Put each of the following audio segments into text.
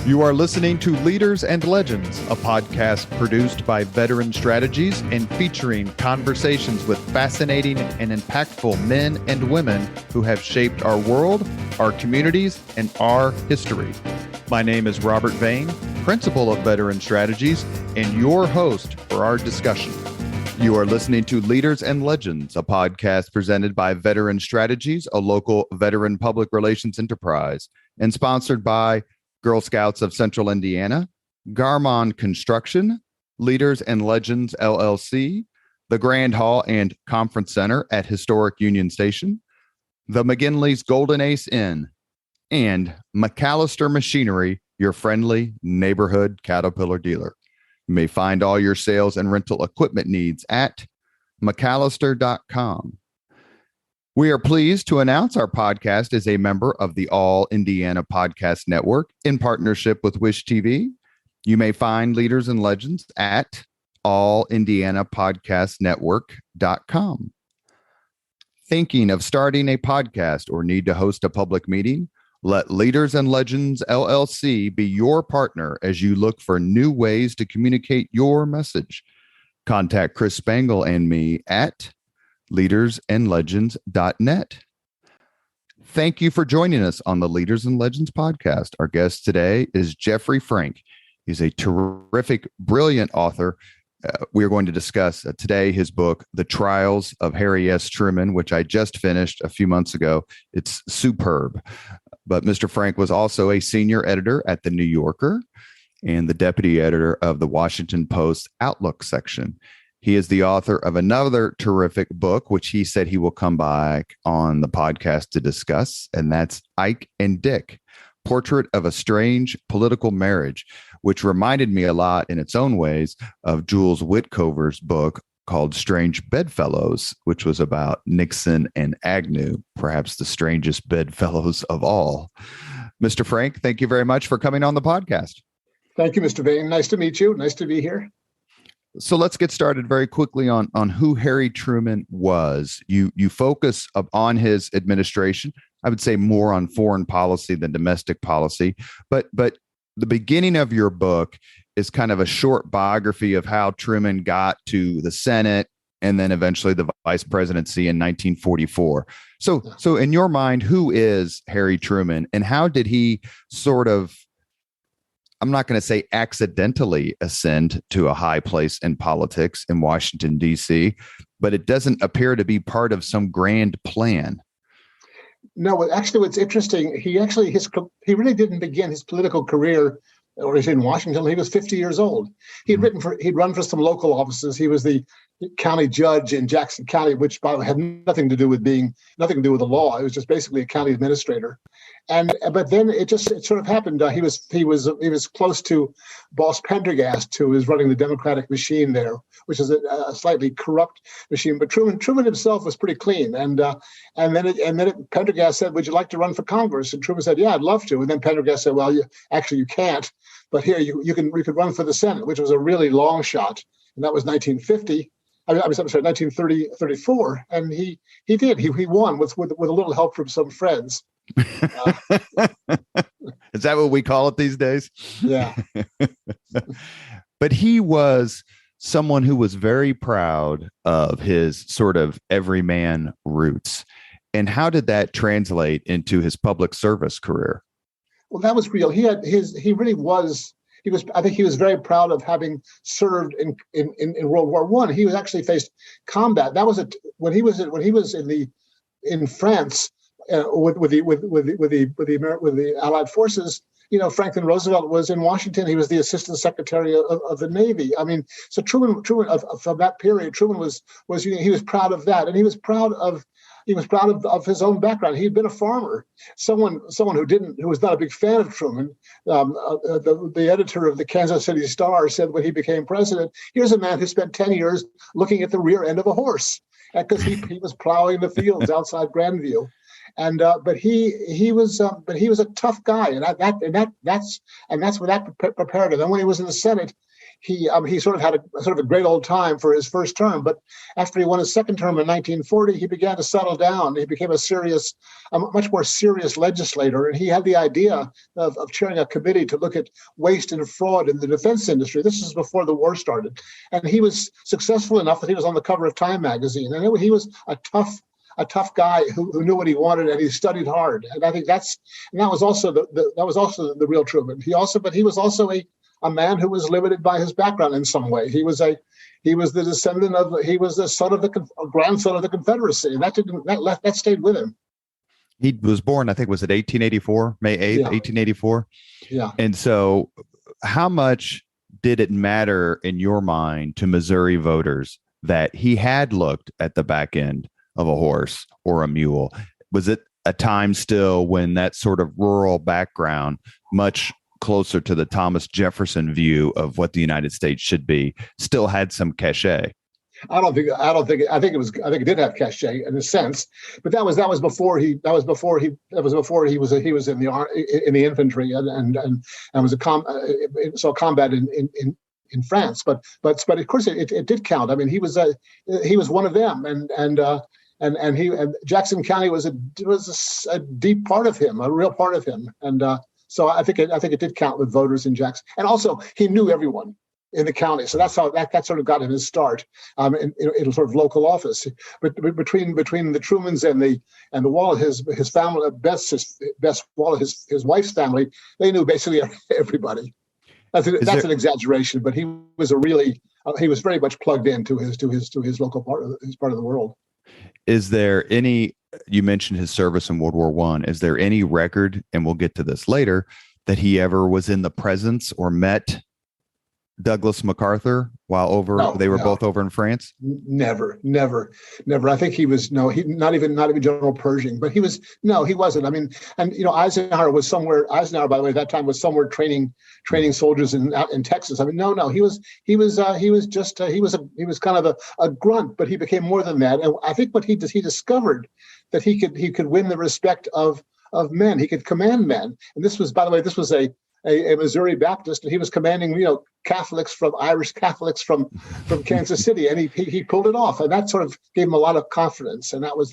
You are listening to Leaders and Legends, a podcast produced by Veteran Strategies and featuring conversations with fascinating and impactful men and women who have shaped our world, our communities, and our history. My name is Robert Vane, Principal of Veteran Strategies, and your host for our discussion. You are listening to Leaders and Legends, a podcast presented by Veteran Strategies, a local veteran public relations enterprise, and sponsored by Girl Scouts of Central Indiana, Garmon Construction, Leaders and Legends LLC, the Grand Hall and Conference Center at Historic Union Station, the McGinley's Golden Ace Inn, and McAllister Machinery, your friendly neighborhood Caterpillar dealer. You may find all your sales and rental equipment needs at McAllister.com. We are pleased to announce our podcast is a member of the All Indiana Podcast Network in partnership with Wish TV. You may find Leaders and Legends at allindianapodcastnetwork.com. Thinking of starting a podcast or need to host a public meeting? Let Leaders and Legends LLC be your partner as you look for new ways to communicate your message. Contact Chris Spangle and me at leadersandlegends.net. Thank you for joining us on the Leaders and Legends podcast. Our guest today is Jeffrey Frank. He's a terrific, brilliant author. We are going to discuss today his book, The Trials of Harry S. Truman, which I just finished a few months ago. It's superb. But Mr. Frank was also a senior editor at The New Yorker and the deputy editor of the Washington Post Outlook section. He is the author of another terrific book, which he said he will come back on the podcast to discuss, and that's Ike and Dick, Portrait of a Strange Political Marriage, which reminded me a lot in its own ways of Jules Witcover's book called Strange Bedfellows, which was about Nixon and Agnew, perhaps the strangest bedfellows of all. Mr. Frank, thank you very much for coming on the podcast. Thank you, Mr. Vane. Nice to meet you. Nice to be here. So let's get started very quickly on who Harry Truman was. You focus on his administration. I would say more on foreign policy than domestic policy. But the beginning of your book is kind of a short biography of how Truman got to the Senate and then eventually the vice presidency in 1944. So in your mind, who is Harry Truman and how did he sort of, I'm not going to say accidentally ascend to a high place in politics in Washington, D.C., but it doesn't appear to be part of some grand plan. No, actually, what's interesting, he really didn't begin his political career or in Washington. He was 50 years old. He'd run for some local offices. He was the county judge in Jackson County, which by the way had nothing to do with the law. It was just basically a county administrator. But then it sort of happened. He was close to Boss Pendergast, who was running the Democratic machine there, which is a slightly corrupt machine. But Truman himself was pretty clean. And then Pendergast said, "Would you like to run for Congress?" And Truman said, "Yeah, I'd love to." And then Pendergast said, "Well, you can't. But here you could run for the Senate," which was a really long shot. And that was 1950. I'm sorry, 1934, and he did. He won with a little help from some friends. Is that what we call it these days? Yeah. But he was someone who was very proud of his sort of everyman roots. And how did that translate into his public service career? Well, that was real. I think he was very proud of having served in World War I. He was actually faced combat. That was when he was in France with the Allied forces. You know, Franklin Roosevelt was in Washington. He was the Assistant Secretary of the Navy. I mean, so Truman from that period, Truman was he was proud of that, and he was proud of his own background. He'd been a farmer. Someone who was not a big fan of Truman. The editor of the Kansas City Star said when he became president, "Here's a man who spent 10 years looking at the rear end of a horse," because he was plowing the fields outside Grandview. But he was a tough guy, and that's what that prepared him. Then when he was in the Senate, he sort of had a great old time for his first term, but after he won his second term in 1940, he began to settle down. He became a much more serious legislator, and he had the idea of chairing a committee to look at waste and fraud in the defense industry. This is before the war started, and he was successful enough that he was on the cover of Time magazine, and he was a tough guy who knew what he wanted, and he studied hard. And I think that was also the real Truman. He was also a man who was limited by his background in some way. He was the son of grandson of the Confederacy, and that stayed with him. He was born, I think, was it 1884, May 8th, 1884? Yeah. And so how much did it matter in your mind to Missouri voters that he had looked at the back end of a horse or a mule? Was it a time still when that sort of rural background, much closer to the Thomas Jefferson view of what the United States should be, still had some cachet? I think it did have cachet in a sense, but that was before he was in the infantry and was saw combat in France, but of course it did count. I mean, he was one of them, and Jackson County was a deep part of him, a real part of him, and so I think it did count with voters in Jackson, and also he knew everyone in the county, so that's how that sort of got him his start in sort of local office. But between the Trumans and the Wallace, his family, Bess Wallace, his wife's family, they knew basically everybody. That's an exaggeration, but he was very much plugged into his local part of the world. Is there any? You mentioned his service in World War I. Is there any record, and we'll get to this later, that he ever was in the presence or met Douglas MacArthur while they were both over in France? Never. I think he was not even General Pershing, but he wasn't. I mean, and Eisenhower, by the way, at that time was somewhere training soldiers out in Texas. I mean, he was kind of a grunt, but he became more than that. And I think what he discovered that he could win the respect of men. He could command men. And this was, by the way, a Missouri Baptist, and he was commanding, Irish Catholics from Kansas City, and he pulled it off, and that sort of gave him a lot of confidence, and that was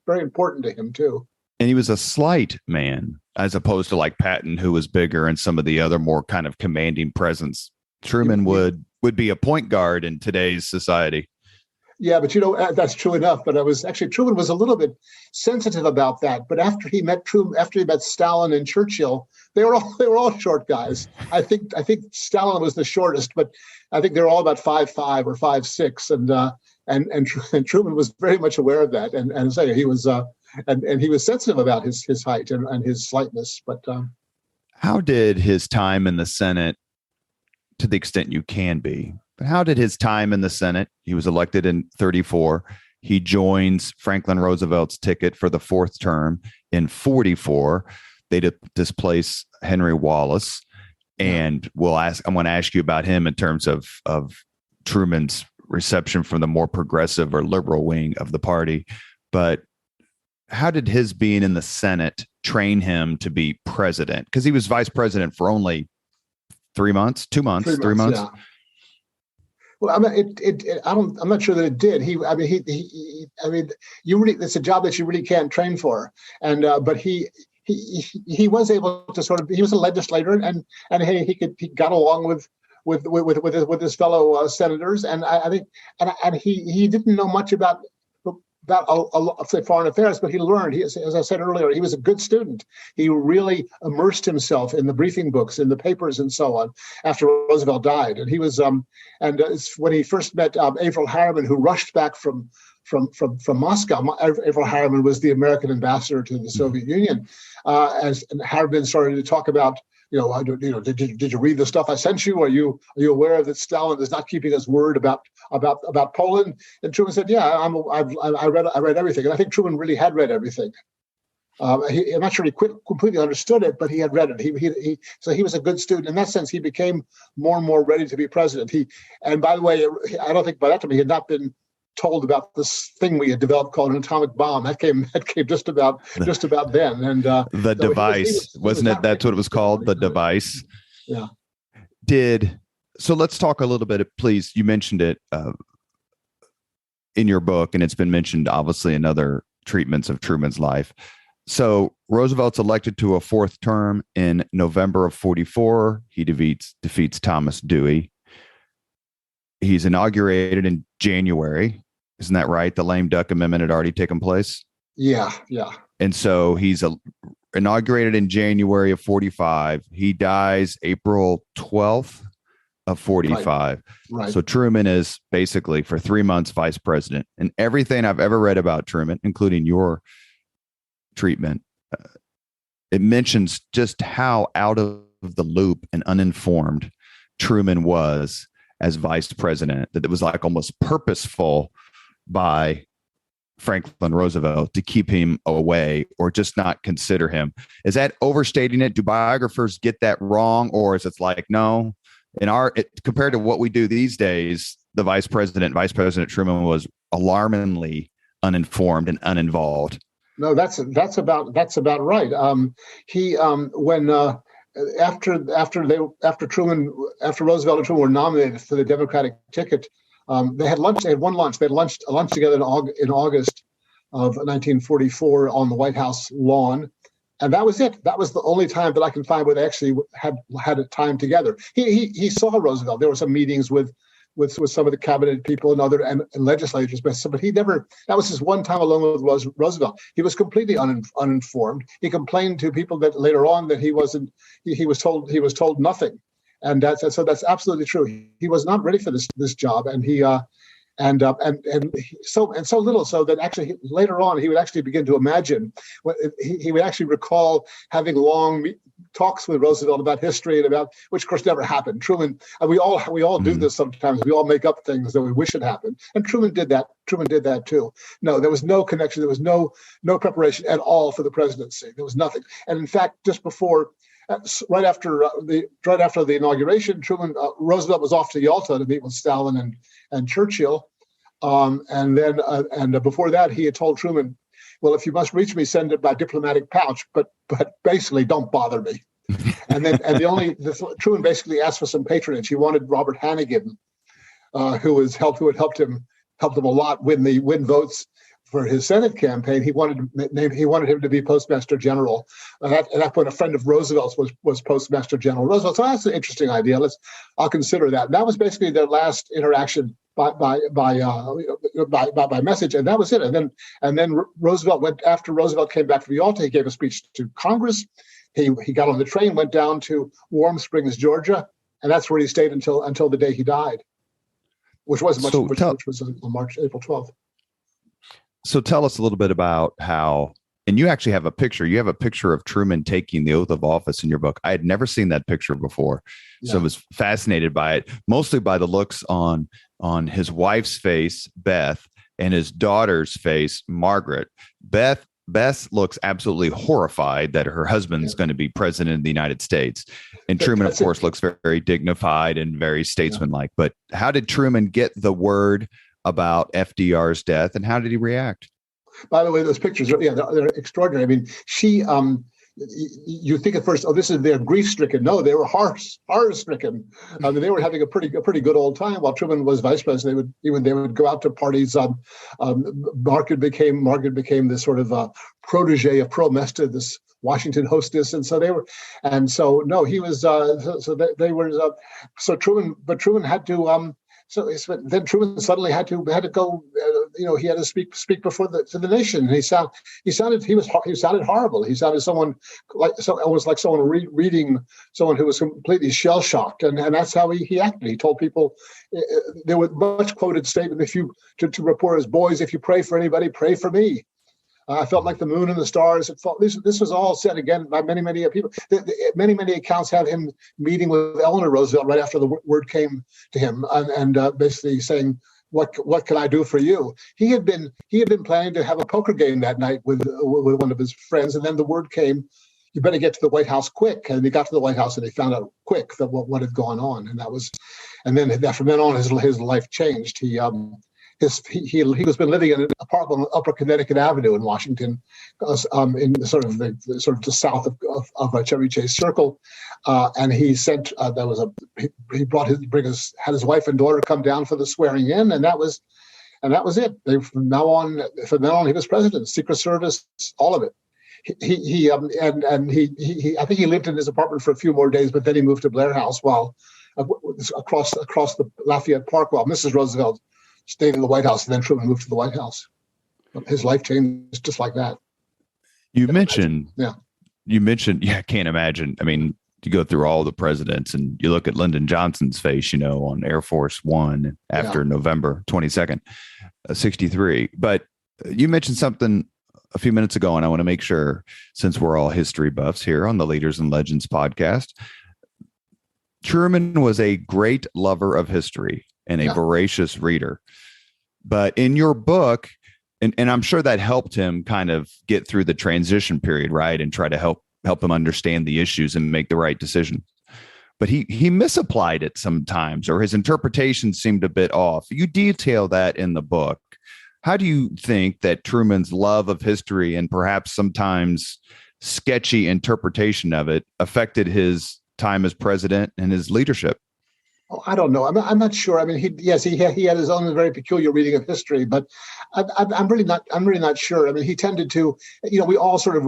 very important to him too. And he was a slight man, as opposed to like Patton, who was bigger, and some of the other more kind of commanding presence. Truman would be a point guard in today's society. Yeah, but that's true enough. But Truman was a little bit sensitive about that. But after he met Stalin and Churchill, they were all short guys. I think Stalin was the shortest, but I think they're all about 5'5" or 5'6", and Truman was very much aware of that, and say he was and he was sensitive about his height and his slightness. But how did his time in the Senate, to the extent you can be? But how did his time in the Senate? He was elected in 1934. He joins Franklin Roosevelt's ticket for the fourth term in 1944. They displace Henry Wallace. And I'm going to ask you about him in terms of Truman's reception from the more progressive or liberal wing of the party. But how did his being in the Senate train him to be president? Because he was vice president for only 3 months, 2 months, 3 months. Yeah. Well, I mean, I'm not sure that it did. It's a job that you really can't train for. And but he was able to he was a legislator, and he got along with his fellow senators, and I think he didn't know much about say foreign affairs, but he learned. As I said earlier, he was a good student. He really immersed himself in the briefing books, in the papers, and so on. After Roosevelt died, and he was it's when he first met Averell Harriman, who rushed back from Moscow. Averell Harriman was the American ambassador to the Soviet Union. As Harriman started to talk about, did you read the stuff I sent you? Are you aware that Stalin is not keeping his word about Poland? And Truman said, yeah, I read everything. And I think Truman really had read everything. I'm not sure he completely understood it, but he had read it. So he was a good student. In that sense, he became more and more ready to be president. And by the way, I don't think by that time he had not been told about this thing we had developed called an atomic bomb. That came just about then. And the device, wasn't it? That's what it was called, the device. Yeah. Did So let's talk a little bit, please. You mentioned it in your book, and it's been mentioned obviously in other treatments of Truman's life. So Roosevelt's elected to a fourth term in November of 44. He defeats Thomas Dewey. He's inaugurated in January. Isn't that right? The lame duck amendment had already taken place. Yeah. And so he's inaugurated in January of 45. He dies April 12th of 45. Right. So Truman is basically for 3 months vice president. And everything I've ever read about Truman, including your treatment, it mentions just how out of the loop and uninformed Truman was as vice president, that it was like almost purposeful by Franklin Roosevelt to keep him away or just not consider him. Is that overstating it? Do biographers get that wrong? Or is it like, no, compared to what we do these days, the Vice President Truman was alarmingly uninformed and uninvolved. No, that's about right. After Roosevelt and Truman were nominated for the Democratic ticket, they had lunch. They had one lunch. They had lunch together in August of 1944 on the White House lawn, and that was it. That was the only time that I can find where they actually had a time together. He saw Roosevelt. There were some meetings with some of the cabinet people and other and legislators, but he never. That was his one time alone with Roosevelt. He was completely uninformed. He complained to people that later on that he wasn't. He was told nothing, and that's absolutely true. He was not ready for this job, and so little so that actually later on he would actually begin to imagine. He would actually recall having long talks with Roosevelt about history and about, which of course never happened. Truman, and we all do this sometimes. We all make up things that we wish had happened, and Truman did that. Truman did that too. No, there was no connection. There was no preparation at all for the presidency. There was nothing. And in fact, just before. Right after the inauguration, Roosevelt was off to Yalta to meet with Stalin and Churchill, and before that he had told Truman, "Well, if you must reach me, send it by diplomatic pouch, but basically don't bother me." Truman basically asked for some patronage. He wanted Robert Hannigan, who had helped him a lot win votes for his Senate campaign. He wanted him to be Postmaster General. At that point, a friend of Roosevelt's was Postmaster General Roosevelt. So that's an interesting idea. I'll consider that. And that was basically their last interaction by message, and that was it. And then after Roosevelt came back from Yalta, he gave a speech to Congress. He got on the train, went down to Warm Springs, Georgia, and that's where he stayed until the day he died, which was April 12th. So tell us a little bit about how, and you actually have a picture. You have a picture of Truman taking the oath of office in your book. I had never seen that picture before. Yeah. So I was fascinated by it, mostly by the looks on his wife's face, Beth, and his daughter's face, Margaret. Beth looks absolutely horrified that her husband's going to be president of the United States. And Truman, of course, looks very, very dignified and very statesmanlike. But how did Truman get the word about FDR's death, and how did he react? By the way, those pictures they're extraordinary. I mean, you think at first, they're grief-stricken. No, they were horror-stricken. I mean, they were having a pretty good old time while Truman was vice president. They would go out to parties. Margaret became this sort of protege of Pearl Mesta, this Washington hostess, and so they were, and so no, he was. They were. So Truman had to. So then Truman suddenly had to go. He had to speak before the nation. And he sounded horrible. He sounded almost like someone reading someone who was completely shell shocked. And that's how he acted. He told people, there was much quoted statement: to reporters, boys, if you pray for anybody, pray for me. I felt like the moon and the stars. This was all said again by many, many people. Many accounts have him meeting with Eleanor Roosevelt right after the word came to him, and basically saying, "What can I do for you?" He had been planning to have a poker game that night with one of his friends, and then the word came, "You better get to the White House quick." And he got to the White House, and they found out quick that what had gone on, and from then on his life changed. he was been living in an apartment on Upper Connecticut Avenue in Washington, in the sort of just south of Chevy Chase Circle, and he sent he had his wife and daughter come down for the swearing in, and that was it. From now on, he was president. Secret Service, all of it. He I think he lived in his apartment for a few more days, but then he moved to Blair House across the Lafayette Park while Mrs. Roosevelt stayed in the White House, and then Truman moved to the White House. His life changed just like that. You mentioned, I can't imagine. I mean, you go through all the presidents and you look at Lyndon Johnson's face, on Air Force One after November 22nd, 63. But you mentioned something a few minutes ago, and I want to make sure, since we're all history buffs here on the Leaders and Legends podcast, Truman was a great lover of history and a voracious reader. But in your book, and I'm sure that helped him kind of get through the transition period, right? And try to help him understand the issues and make the right decision. But he misapplied it sometimes, or his interpretation seemed a bit off. You detail that in the book. How do you think that Truman's love of history and perhaps sometimes sketchy interpretation of it affected his time as president and his leadership? Oh, I don't know. I'm not sure. I mean, he had his own very peculiar reading of history, but I'm really not sure. I mean, he tended to, we all sort of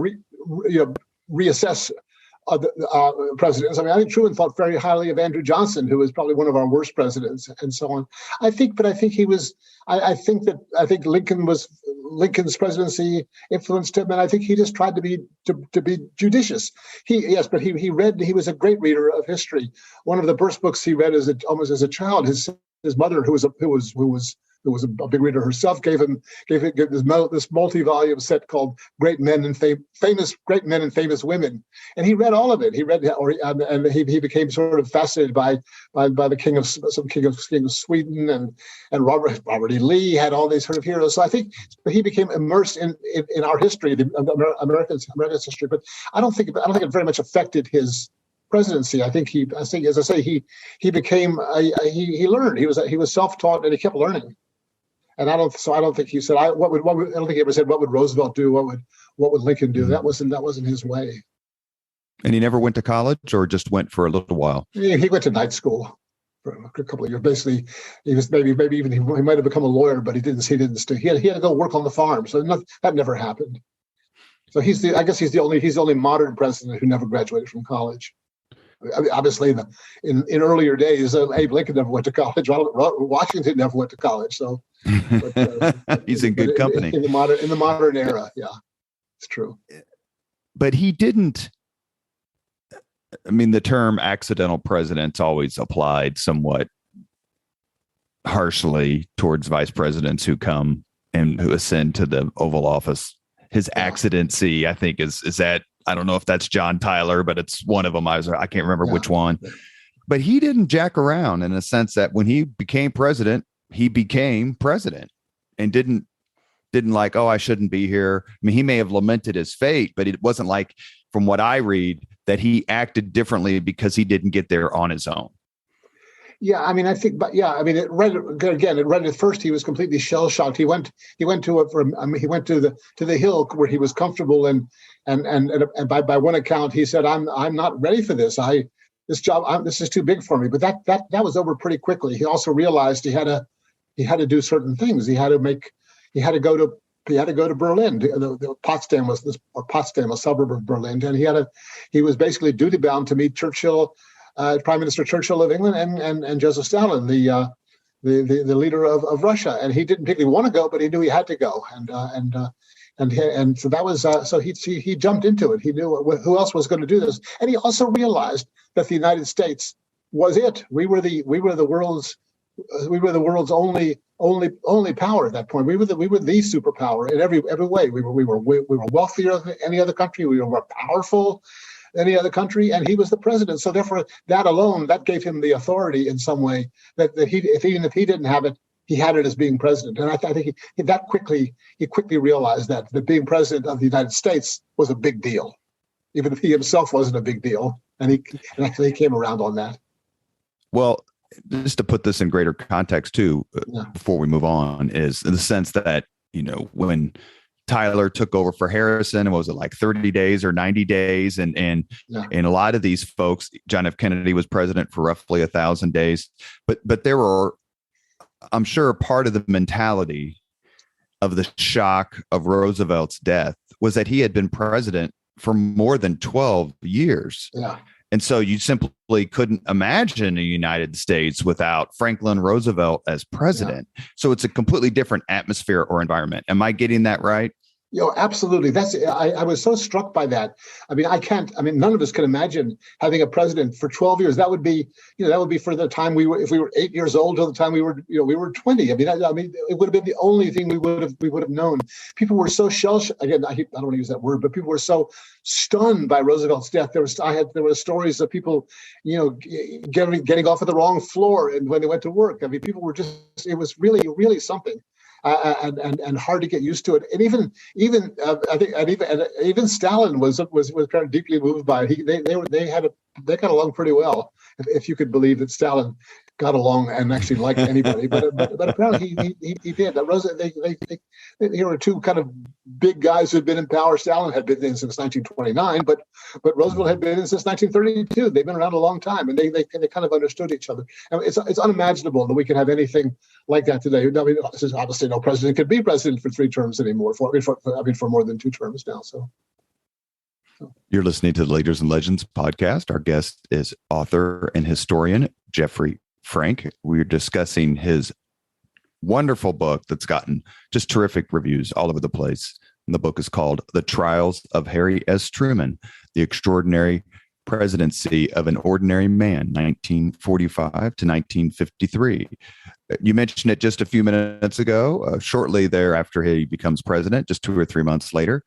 reassess presidents. I mean, I think Truman thought very highly of Andrew Johnson, who was probably one of our worst presidents, and so on. I think he was. I think Lincoln's presidency influenced him, and I think he just tried to be judicious. He was a great reader of history. One of the first books he read almost as a child, his mother, who was a big reader herself, gave him this multi-volume set called Great Men and Famous Great Men and Famous Women, and he read all of it. He read, and he became sort of fascinated by the king of Sweden and Robert E. Lee had all these sort of heroes. So I think he became immersed in our history, the America's history. But I don't think it very much affected his presidency. I think as I say, he became he learned. He was self-taught, and he kept learning. And I don't think he said, I don't think he ever said, what would Roosevelt do? What would Lincoln do? That wasn't his way. And he never went to college, or just went for a little while? He went to night school for a couple of years. Basically, he was maybe even he might have become a lawyer, but he didn't stay. He had to go work on the farm. So that never happened. So he's the only modern president who never graduated from college. I mean, obviously, in earlier days, Abe Lincoln never went to college. Washington never went to college. So he's in good company in the modern era. Yeah, it's true. But he didn't. I mean, the term accidental president's always applied somewhat harshly towards vice presidents who come and who ascend to the Oval Office. His accidency, I think, is that. I don't know if that's John Tyler, but it's one of them. I can't remember which one. But he didn't jack around, in a sense that when he became president and didn't like, oh, I shouldn't be here. I mean, he may have lamented his fate, but it wasn't like, from what I read, that he acted differently because he didn't get there on his own. Yeah, I mean, I think, but yeah, I mean, at first he was completely shell shocked. He went to the Hill where he was comfortable, and by one account he said, I'm not ready for this. This is too big for me. But that was over pretty quickly. He also realized he had to do certain things. He had to go to Berlin. Potsdam was a suburb of Berlin, and he was basically duty bound to meet Churchill. Prime Minister Churchill of England and Joseph Stalin, the leader of Russia, and he didn't particularly want to go, but he knew he had to go, and so that was so he jumped into it. He knew who else was going to do this, and he also realized that the United States was it. We were the world's only power at that point. We were the superpower in every way. We were wealthier than any other country. We were more powerful any other country, and he was the president. So therefore, that alone, that gave him the authority in some way that even if he didn't have it, he had it as being president. And I think he quickly realized that being president of the United States was a big deal, even if he himself wasn't a big deal. And he came around on that. Well, just to put this in greater context too, before we move on, is in the sense that, when Tyler took over for Harrison, and what was it, like 30 days or 90 days? And a lot of these folks, John F. Kennedy was president for roughly 1,000 days, but there were, I'm sure, part of the mentality of the shock of Roosevelt's death was that he had been president for more than 12 years. Yeah. And so you simply couldn't imagine a United States without Franklin Roosevelt as president. Yeah. So it's a completely different atmosphere or environment. Am I getting that right? Absolutely. I was so struck by that. None of us can imagine having a president for 12 years. That would be for the time if we were 8 years old till the time we were 20. It would have been the only thing we would have known. People were so again, I don't want to use that word, but people were so stunned by Roosevelt's death. There were stories of people, getting off at the wrong floor and when they went to work. People were it was really, really something. And hard to get used to it, and even Stalin was kind of deeply moved by it. They got along pretty well, if you could believe that Stalin got along and actually liked anybody. But apparently he did. Here were two kind of big guys who had been in power. Stalin had been in since 1929, but Roosevelt had been in since 1932. They've been around a long time, and they kind of understood each other. And it's unimaginable that we can have anything like that today. Obviously, no president could be president for 3 terms anymore. For more than 2 terms now. So. You're listening to the Leaders and Legends podcast. Our guest is author and historian Jeffrey Frank. We're discussing his wonderful book that's gotten just terrific reviews all over the place. And the book is called The Trials of Harry S. Truman, The Extraordinary Presidency of an Ordinary Man, 1945 to 1953. You mentioned it just a few minutes ago. Shortly thereafter he becomes president, just 2 or 3 months later,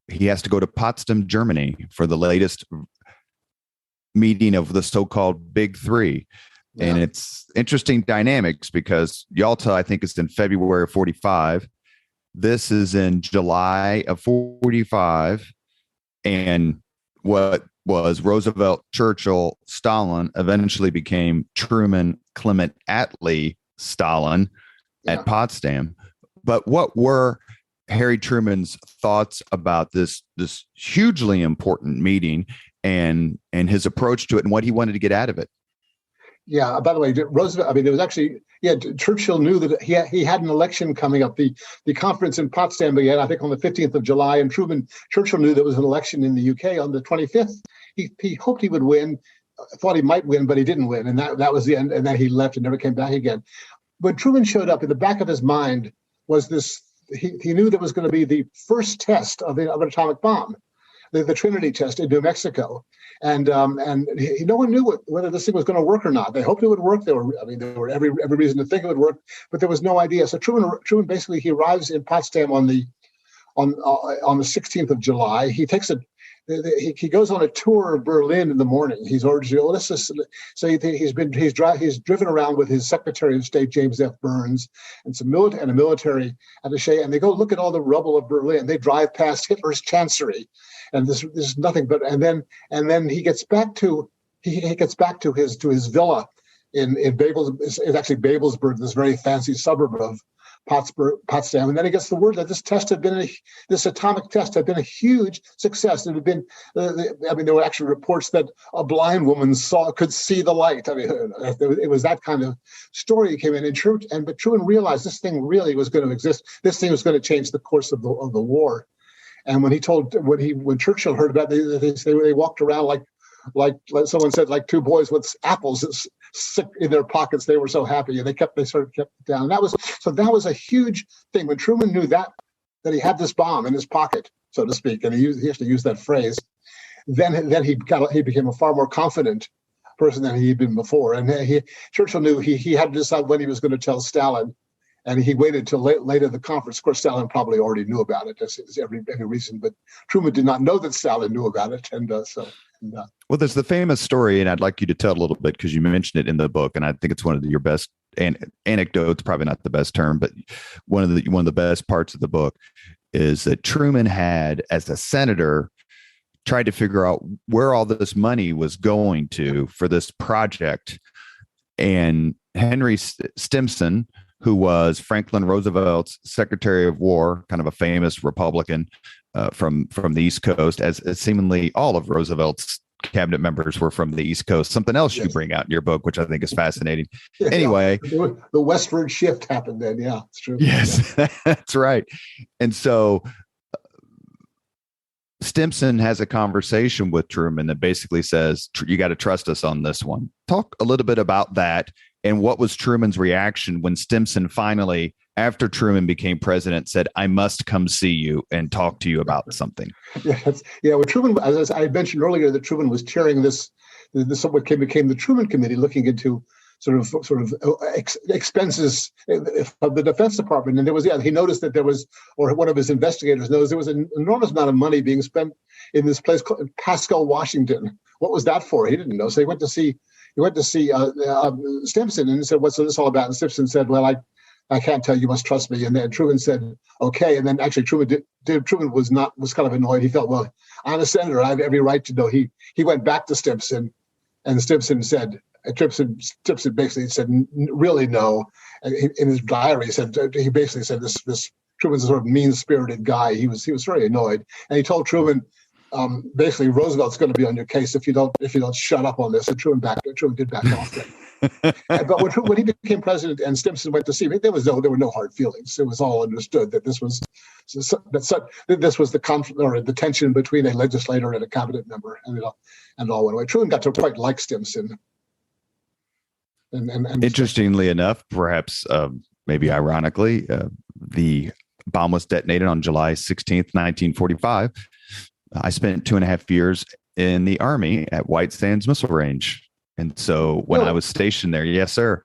he has to go to Potsdam, Germany for the latest meeting of the so-called Big Three. Yeah. And it's interesting dynamics because Yalta, I think, is in February of 45. This is in July of 45. And what was Roosevelt, Churchill, Stalin eventually became Truman, Clement Attlee, Stalin at Potsdam. But what were Harry Truman's thoughts about this hugely important meeting and his approach to it and what he wanted to get out of it? Yeah. By the way, Roosevelt. There was actually. Yeah. Churchill knew that he had an election coming up. The conference in Potsdam began, I think, on the 15th of July, and Churchill knew there was an election in the UK on the 25th. He hoped he would win, thought he might win, but he didn't win, and that was the end. And then he left and never came back again. When Truman showed up, in the back of his mind was this. He knew there was going to be the first test of an atomic bomb, the Trinity test in New Mexico, and no one knew whether this thing was going to work or not. They hoped it would work. There were every reason to think it would work, but there was no idea. So Truman basically he arrives in Potsdam on the 16th of July. He takes he goes on a tour of Berlin in the morning. He's driven around with his Secretary of State James F. Burns and a military attaché, and they go look at all the rubble of Berlin. They drive past Hitler's chancery, and this is nothing but. And then he gets back to his villa in Babelsberg. It's actually Babelsberg, this very fancy suburb of Potsdam, and then he gets the word that this atomic test had been a huge success. It had been, there were actually reports that a blind woman could see the light. It was that kind of story that came in, but Truman realized this thing really was going to exist. This thing was going to change the course of the war. And when Churchill heard about it, they walked around like someone said, like 2 boys with apples sick in their pockets. They were so happy, and they sort of kept it down. That was a huge thing when Truman knew that he had this bomb in his pocket, so to speak, and he actually used that phrase. Then he became a far more confident person than he had been before. And Churchill knew he had to decide when he was going to tell Stalin, and he waited till later the conference. Of course, Stalin probably already knew about it. That's every reason, but Truman did not know that Stalin knew about it, Well, there's the famous story, and I'd like you to tell a little bit because you mentioned it in the book, and I think it's one of your best anecdotes. Probably not the best term, but one of the best parts of the book is that Truman had, as a senator, tried to figure out where all this money was going to for this project. And Henry Stimson, who was Franklin Roosevelt's Secretary of War, kind of a famous Republican from the East Coast, as seemingly all of Roosevelt's cabinet members were from the East Coast. Something else you bring out in your book, which I think is fascinating. Anyway, the westward shift happened then. Yeah, it's true. Yes, that's right. And so Stimson has a conversation with Truman that basically says, you got to trust us on this one. Talk a little bit about that. And what was Truman's reaction when Stimson finally, after Truman became president, said, I must come see you and talk to you about something? Well, Truman, as I mentioned earlier, that Truman was chairing this what became the Truman Committee, looking into sort of expenses of the Defense Department. And he noticed that there was, or one of his investigators noticed, there was an enormous amount of money being spent in this place called Pasco, Washington. What was that for? He didn't know. So he went to see Stimson and said, what's this all about? And Stimson said, well, I can't tell you, you must trust me. And then Truman said, okay. And then actually Truman was kind of annoyed. He felt, well, I'm a senator, I have every right to know. He went back to Stimson, and Stimson basically said, really no. In his diary, he basically said this Truman's a sort of mean-spirited guy. He was very annoyed. And he told Truman, basically, Roosevelt's going to be on your case if you don't shut up on this. And Truman did back off then. But when he became president and Stimson went to see him, there were no hard feelings. It was all understood that this was the conflict or the tension between a legislator and a cabinet member, and it all went away. Truman got to quite like Stimson. And interestingly enough, perhaps maybe ironically, the bomb was detonated on July 16th, 1945. I spent 2.5 years in the Army at White Sands Missile Range. And so when I was stationed there, yes, sir,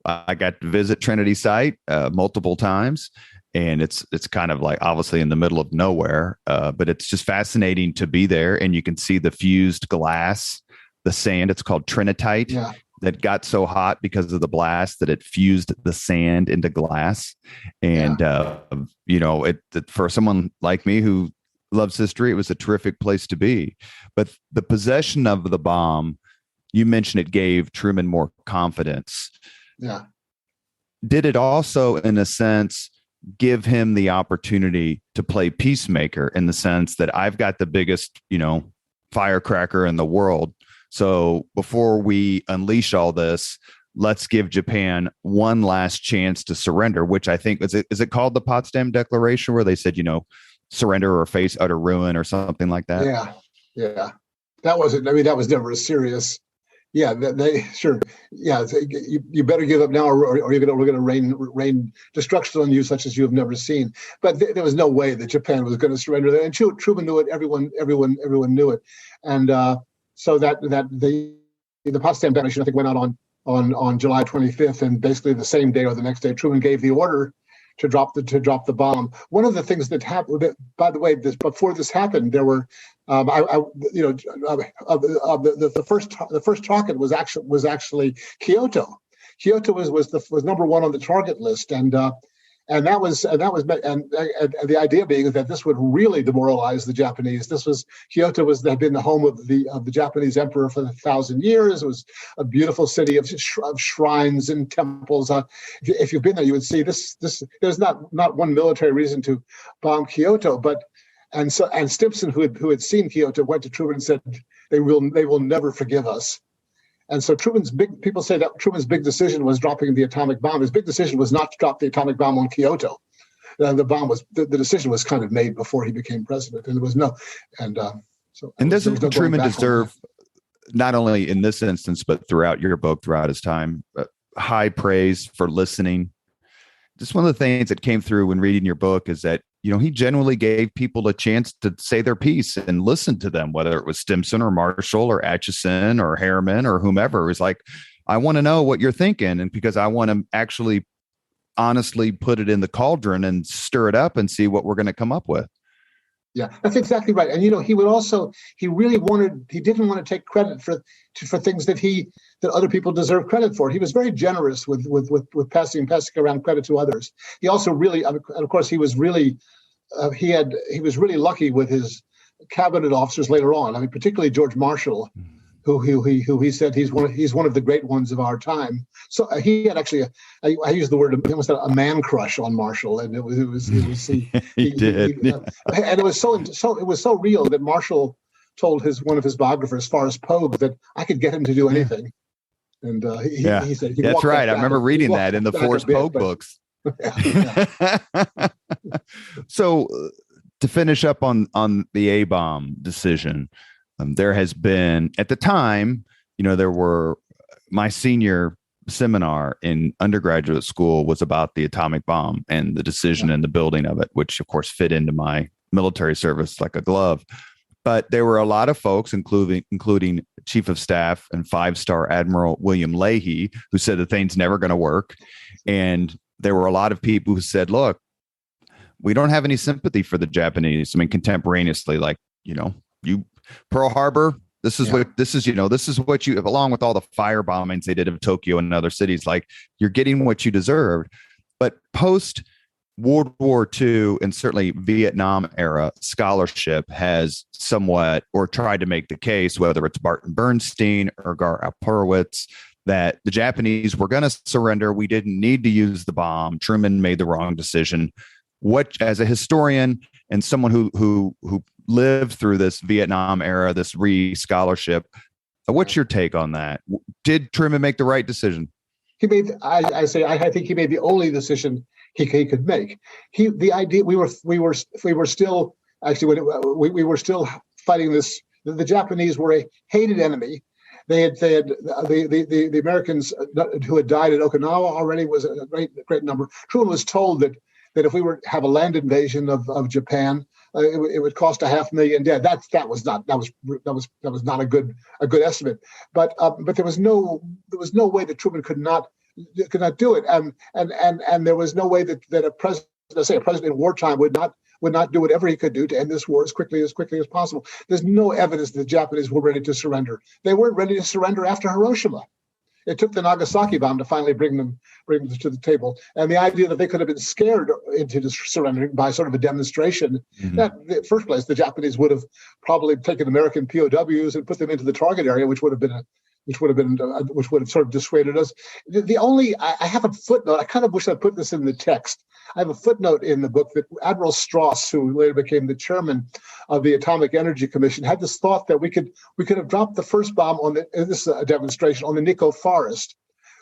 I got to visit Trinity site multiple times. And it's kind of like obviously in the middle of nowhere, but it's just fascinating to be there. And you can see the fused glass, the sand. It's called trinitite. Yeah. That got so hot because of the blast that it fused the sand into glass. And, for someone like me who loves history, it was a terrific place to be. But the possession of the bomb, you mentioned it gave Truman more confidence. Yeah. Did it also, in a sense, give him the opportunity to play peacemaker in the sense that I've got the biggest, firecracker in the world. So before we unleash all this, let's give Japan one last chance to surrender, which I think is it called the Potsdam Declaration, where they said, surrender or face utter ruin or something like that? Yeah. That was never a serious. Yeah, they sure. Yeah, you better give up now, or we're going to rain destruction on you, such as you have never seen. But there was no way that Japan was going to surrender. And Truman knew it. Everyone knew it. And so that the Potsdam Declaration, I think, went out on July 25th, and basically the same day or the next day, Truman gave the order to drop the bomb. One of the things that happened, by the way, before this happened, there were, the first target was actually Kyoto. Kyoto was number one on the target list, and that was the idea being that this would really demoralize the Japanese. Kyoto had been the home of the Japanese emperor for 1,000 years. It was a beautiful city of shrines and temples. If you've been there, you would see this. There's not one military reason to bomb Kyoto, and Stimson, who had seen Kyoto, went to Truman and said, they will never forgive us. And so people say that Truman's big decision was dropping the atomic bomb. His big decision was not to drop the atomic bomb on Kyoto. The decision was kind of made before he became president, and there was no. And doesn't Truman deserve, not only in this instance but throughout your book, throughout his time, high praise for listening? Just one of the things that came through when reading your book is that he genuinely gave people a chance to say their piece and listen to them, whether it was Stimson or Marshall or Atchison or Harriman or whomever. It was like, I want to know what you're thinking, and because I want to actually honestly put it in the cauldron and stir it up and see what we're going to come up with. Yeah, that's exactly right. And he didn't want to take credit for things that other people deserve credit for. He was very generous with passing around credit to others. He also really, and of course, he was really lucky with his cabinet officers later on. I mean, particularly George Marshall, who he said he's one of the great ones of our time. So he had actually I used the word almost a man crush on Marshall, and it was He did. And it was so real that Marshall told one of his biographers, Forrest Pogue, that I could get him to do anything. And he said that's right. I remember reading that in the Forrest Pogue books. Yeah. So to finish up on the A-bomb decision, there has been, at the time, there were, my senior seminar in undergraduate school was about the atomic bomb and the decision and the building of it, which of course fit into my military service like a glove. But there were a lot of folks, including Chief of Staff and 5-star Admiral William Leahy, who said the thing's never going to work. And there were a lot of people who said, look, we don't have any sympathy for the Japanese. I mean, contemporaneously, like, you Pearl Harbor, this is what you, along with all the fire bombings they did of Tokyo and other cities, like, you're getting what you deserved. But post World War II and certainly Vietnam era scholarship has somewhat, or tried to make the case, whether it's Barton Bernstein or Gar Alperowitz, that the Japanese were going to surrender. We didn't need to use the bomb. Truman made the wrong decision. What, as a historian and someone who lived through this Vietnam era, this scholarship, what's your take on that? Did Truman make the right decision? He made. I think he made the only decision he could make. The idea we were still actually we were still fighting this. The Japanese were a hated enemy. They had the Americans who had died at Okinawa already was a great number. Truman was told that if we were to have a land invasion of Japan, it would cost 500,000 dead. That was not a good estimate. But there was no way that Truman could not do it, and there was no way that a president in wartime would not do whatever he could do to end this war as quickly as possible. There's no evidence that the Japanese were ready to surrender. They weren't ready to surrender after Hiroshima. It took the Nagasaki bomb to finally bring them to the table. And the idea that they could have been scared into surrendering by sort of a demonstration, that in the first place, the Japanese would have probably taken American POWs and put them into the target area, which would have sort of dissuaded us. I have a footnote. I kind of wish I'd put this in the text. I have a footnote in the book that Admiral Strauss, who later became the chairman of the Atomic Energy Commission, had this thought that we could have dropped the first bomb this is a demonstration, on the Nikko forest,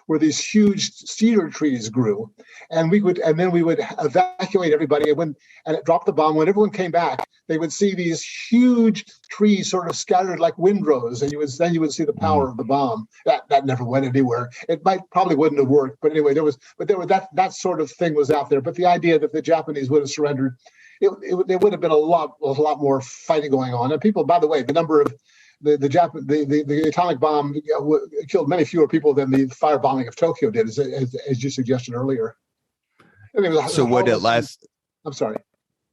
where these huge cedar trees grew, and then we would evacuate everybody, and drop the bomb. When everyone came back, they would see these huge trees sort of scattered like windrows, and you would see the power of the bomb. That never went anywhere. It probably wouldn't have worked, but anyway, that sort of thing was out there. But the idea that the Japanese would have surrendered, there would have been a lot more fighting going on. And people, by the way, the number of the atomic bomb killed many fewer people than the firebombing of Tokyo did, as you suggested earlier. So what it last? I'm sorry.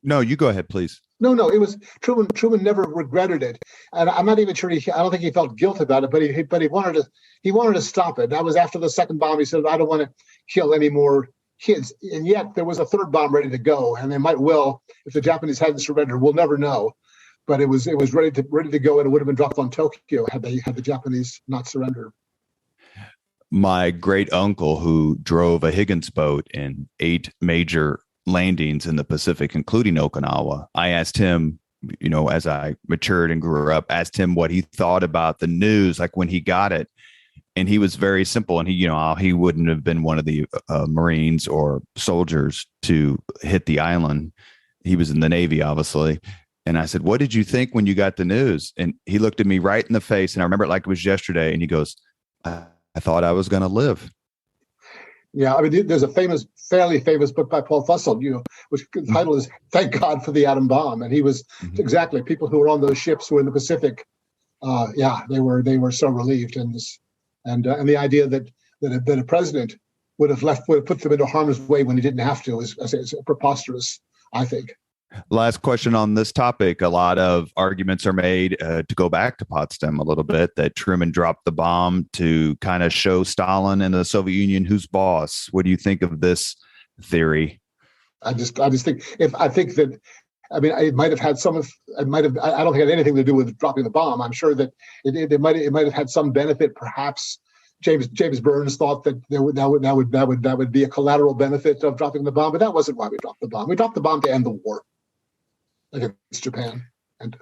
No, you go ahead, please. No. It was Truman. Truman never regretted it, and I'm not even sure. I don't think he felt guilt about it, but he wanted to stop it. That was after the second bomb. He said, "I don't want to kill any more kids." And yet there was a third bomb ready to go, and they might well, if the Japanese hadn't surrendered, we'll never know. But it was ready to go, and it would have been dropped on Tokyo had the Japanese not surrendered. My great uncle, who drove a Higgins boat in 8 major landings in the Pacific, including Okinawa, I asked him, as I matured and grew up, asked him what he thought about the news, like when he got it. And he was very simple. And he wouldn't have been one of the Marines or soldiers to hit the island. He was in the Navy, obviously. And I said, "What did you think when you got the news?" And he looked at me right in the face. And I remember it like it was yesterday. And he goes, I thought I was going to live. Yeah, I mean, there's a fairly famous book by Paul Fussell, which the title is "Thank God for the Atom Bomb," and he was exactly people who were on those ships who were in the Pacific. They were so relieved, and the idea that a president would have put them into harm's way when he didn't have to is preposterous, I think. Last question on this topic. A lot of arguments are made to go back to Potsdam a little bit, that Truman dropped the bomb to kind of show Stalin and the Soviet Union who's boss. What do you think of this theory? I think that I mean, it might have had some of. It might have. I don't think it had anything to do with dropping the bomb. I'm sure that it might have had some benefit. Perhaps James Burns thought that that would be a collateral benefit of dropping the bomb, but that wasn't why we dropped the bomb. We dropped the bomb to end the war against Japan. And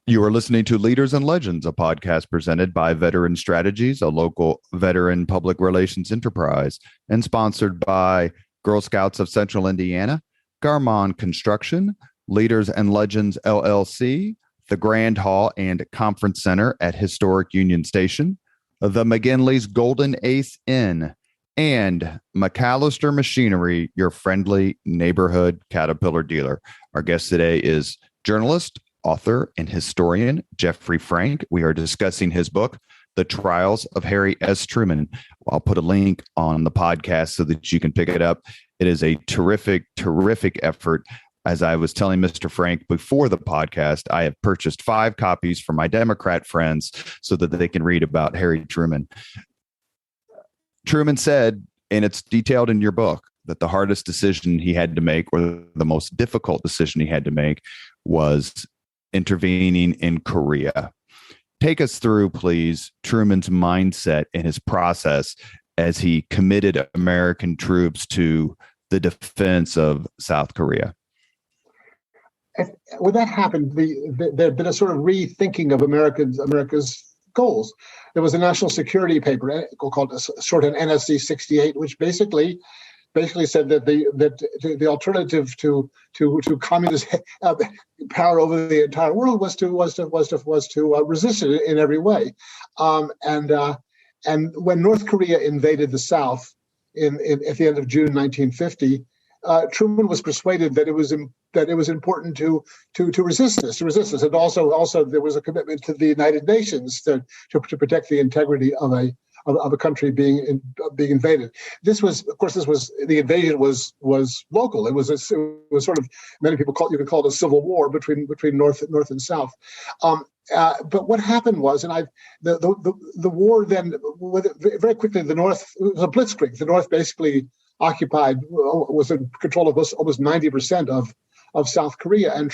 you are listening to Leaders and Legends, a podcast presented by Veteran Strategies, a local veteran public relations enterprise, and sponsored by Girl Scouts of Central Indiana, Garmon Construction, Leaders and Legends LLC, the Grand Hall and Conference Center at Historic Union Station, the McGinley's Golden Ace Inn, and McAllister Machinery, your friendly neighborhood Caterpillar dealer. Our guest today is journalist, author, and historian Jeffrey Frank. We are discussing his book, The Trials of Harry S. Truman. I'll put a link on the podcast so that you can pick it up. It is a terrific, terrific effort. As I was telling Mr. Frank before the podcast, I have purchased 5 copies for my Democrat friends so that they can read about Harry Truman. Truman said, and it's detailed in your book, that the hardest decision he had to make, or the most difficult decision he had to make, was intervening in Korea. Take us through, please, Truman's mindset and his process as he committed American troops to the defense of South Korea. When that happened, there had been a sort of rethinking of America's goals. There was a national security paper called shorthand NSC 68, which basically said that the alternative to communist power over the entire world was to resist it in every way. And when North Korea invaded the South at the end of June 1950. Truman was persuaded that it was important to resist this, and also there was a commitment to the United Nations to protect the integrity of a country being invaded. The invasion was local. It was sort of, many people you could call it a civil war between North and South. But what happened was, the war then, very quickly, the North, it was a blitzkrieg. The North basically was in control of almost 90% of South Korea, and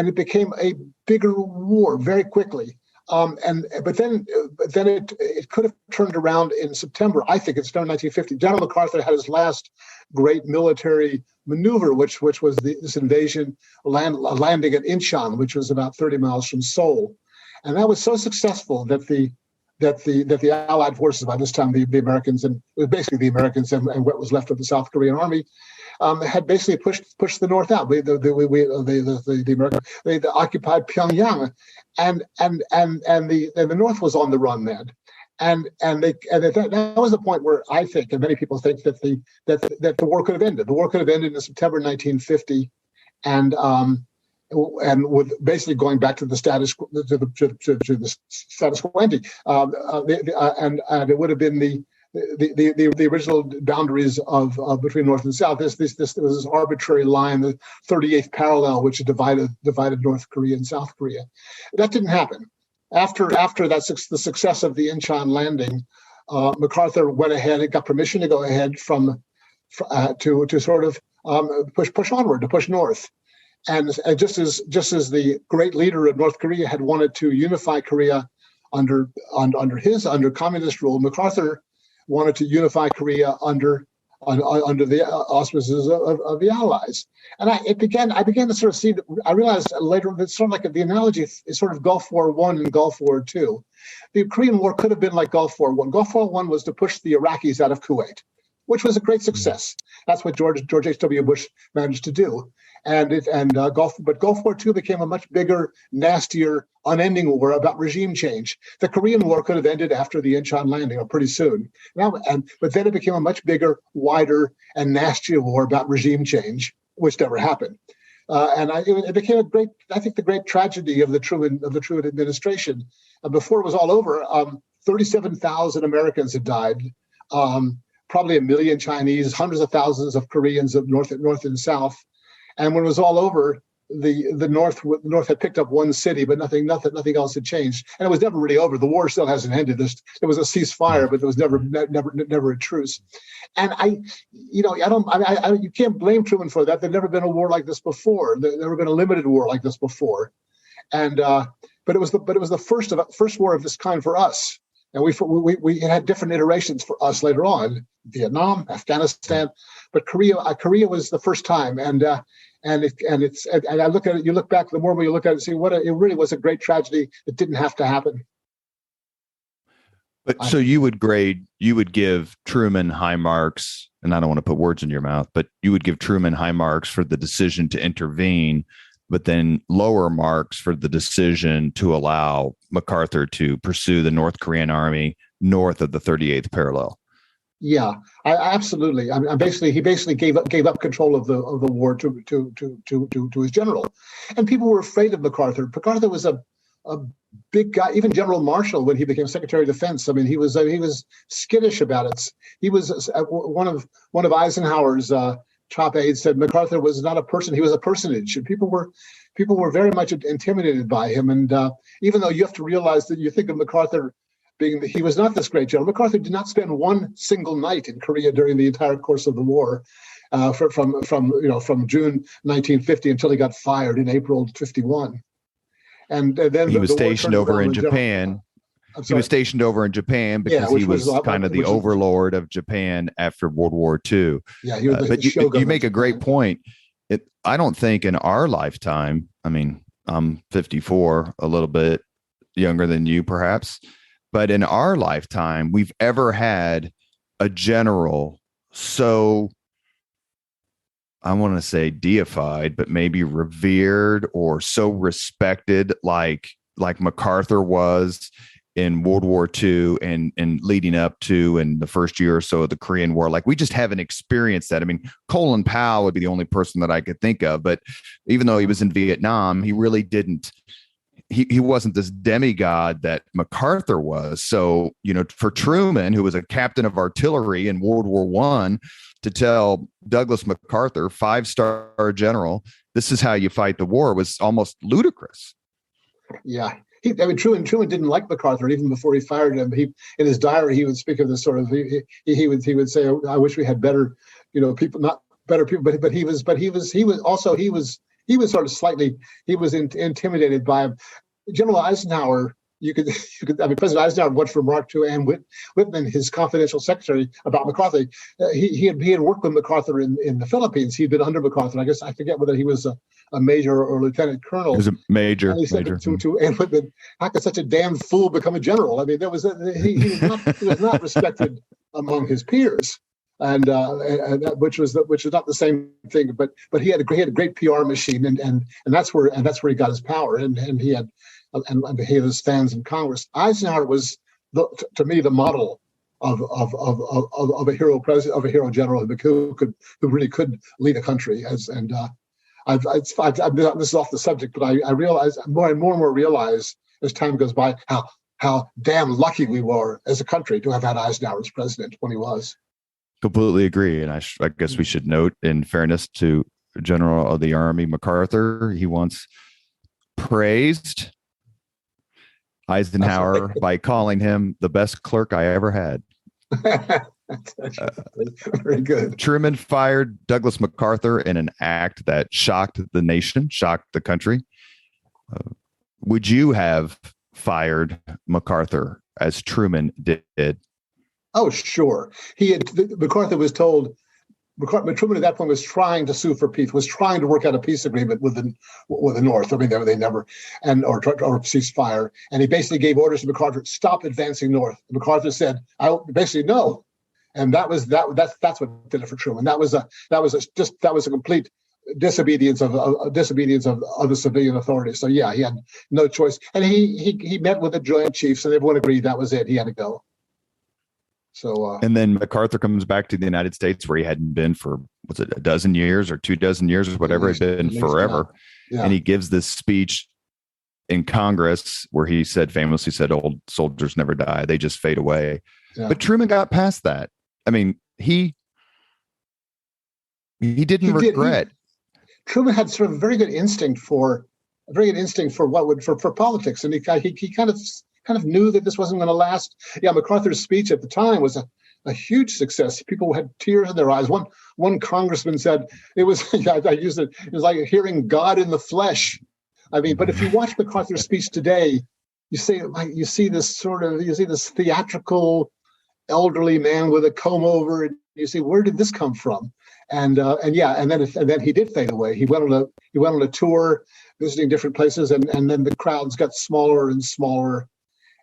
it became a bigger war very quickly. But then it could have turned around in September. I think it's done in 1950. General MacArthur had his last great military maneuver, which was this invasion, landing at Incheon, which was about 30 miles from Seoul, and that was so successful that the Allied forces, by this time the Americans, and it was basically the Americans and what was left of the South Korean army, had basically pushed the North out. They occupied Pyongyang, and the North was on the run then, and that was the point where I think, and many people think, that the war could have ended. The war could have ended in September 1950, and with basically going back to the status quo ante, and it would have been the original boundaries of between North and South. There was this arbitrary line, the 38th parallel, which divided North Korea and South Korea. That didn't happen. After the success of the Incheon landing, MacArthur went ahead and got permission to go ahead to sort of push onward, to push north. And just as the great leader of North Korea had wanted to unify Korea under communist rule, MacArthur wanted to unify Korea under the auspices of the Allies. And I began to sort of see. I realized later that sort of like the analogy is sort of Gulf War I and Gulf War II. The Korean War could have been like Gulf War I. Gulf War I was to push the Iraqis out of Kuwait, which was a great success. That's what George H.W. Bush managed to do. But Gulf War II became a much bigger, nastier, unending war about regime change. The Korean War could have ended after the Incheon landing, or pretty soon. But then it became a much bigger, wider, and nastier war about regime change, which never happened. It became the great tragedy of the Truman administration. Before it was all over, 37,000 Americans had died. Probably 1 million Chinese, hundreds of thousands of Koreans of North and South. And when it was all over, the North had picked up one city, but nothing else had changed, and it was never really over. The war still hasn't ended. There was a ceasefire, but there was never a truce. And you can't blame Truman for that. There'd never been a war like this before. There'd never been a limited war like this before, and but it was the first war of this kind for us. And we had different iterations for us later on, Vietnam, Afghanistan, but Korea was the first time. And I look at it. You look back. The more we look at it, and see it really was a great tragedy. It didn't have to happen. But so you would give Truman high marks, and I don't want to put words in your mouth, but you would give Truman high marks for the decision to intervene, but then lower marks for the decision to allow MacArthur to pursue the North Korean army north of the 38th parallel. Yeah, absolutely. He basically gave up control of the war to his general, and people were afraid of MacArthur. MacArthur was a big guy. Even General Marshall, when he became Secretary of Defense, he was skittish about it. He was one of Eisenhower's top aides said MacArthur was not a person; he was a personage, and people were very much intimidated by him. And even though you have to realize that you think of MacArthur he was not this great general. MacArthur did not spend one single night in Korea during the entire course of the war, from June 1950 until he got fired in April 51. And then he was stationed over in Japan. He was stationed over in Japan because he was kind of the overlord of Japan after World War II. Yeah, he was but you make a great point. I don't think in our lifetime, I'm 54, a little bit younger than you perhaps, but in our lifetime, we've ever had a general so, I want to say deified, but maybe revered or so respected like MacArthur was in World War II and leading up to in the first year or so of the Korean War. Like, we just haven't experienced that. Colin Powell would be the only person that I could think of, but even though he was in Vietnam, he really didn't. He wasn't this demigod that MacArthur was. So, for Truman, who was a captain of artillery in World War I, to tell Douglas MacArthur, 5-star general, this is how you fight the war, was almost ludicrous. Yeah. Truman didn't like MacArthur even before he fired him. In his diary, he would speak of this sort of. He would say, "I wish we had better, people, not better people." But he was sort of slightly. He was intimidated by him. General Eisenhower. President Eisenhower once remarked to Ann Whitman, his confidential secretary, about MacArthur. He had worked with MacArthur in the Philippines. He'd been under MacArthur. I guess I forget whether he was a major or lieutenant colonel. He was a major. And he said to Ann Whitman, "How could such a damn fool become a general?" He was not respected among his peers, and which was not the same thing. But he had a great PR machine, and that's where he got his power, and he had. And he had his fans in Congress. Eisenhower was, to me, the model of a hero president, of a hero general who really could lead a country. This is off the subject, but I realize more and more realize as time goes by how damn lucky we were as a country to have had Eisenhower as president when he was. Completely agree, and I guess we should note, in fairness to General of the Army MacArthur, he once praised Eisenhower by calling him the best clerk I ever had. That's very good. Truman fired Douglas MacArthur in an act that shocked the nation, shocked the country. Would you have fired MacArthur as Truman did? Oh, sure. MacArthur was told. Truman at that point was trying to sue for peace, was trying to work out a peace agreement with the North. They never, or ceasefire. And he basically gave orders to MacArthur, stop advancing north. And MacArthur said, basically no. And that's what did it for Truman. That was a complete disobedience of the civilian authorities. So yeah, he had no choice. And he met with the Joint Chiefs, and everyone agreed that was it. He had to go. So, and then MacArthur comes back to the United States, where he hadn't been for, was it a dozen years or 24 years or whatever it had been forever. Yeah. And he gives this speech in Congress where he famously said, "Old soldiers never die. They just fade away." Yeah. But Truman got past that. He didn't regret. Truman had sort of a very good instinct for for politics, and he kind of knew that this wasn't going to last. Yeah, MacArthur's speech at the time was a huge success. People had tears in their eyes. One congressman said it was I used it. It was like hearing God in the flesh. I mean, but if you watch MacArthur's speech today, you see this theatrical elderly man with a comb over, and you see, where did this come from? And then he did fade away. He went on a tour, visiting different places, and then the crowds got smaller and smaller.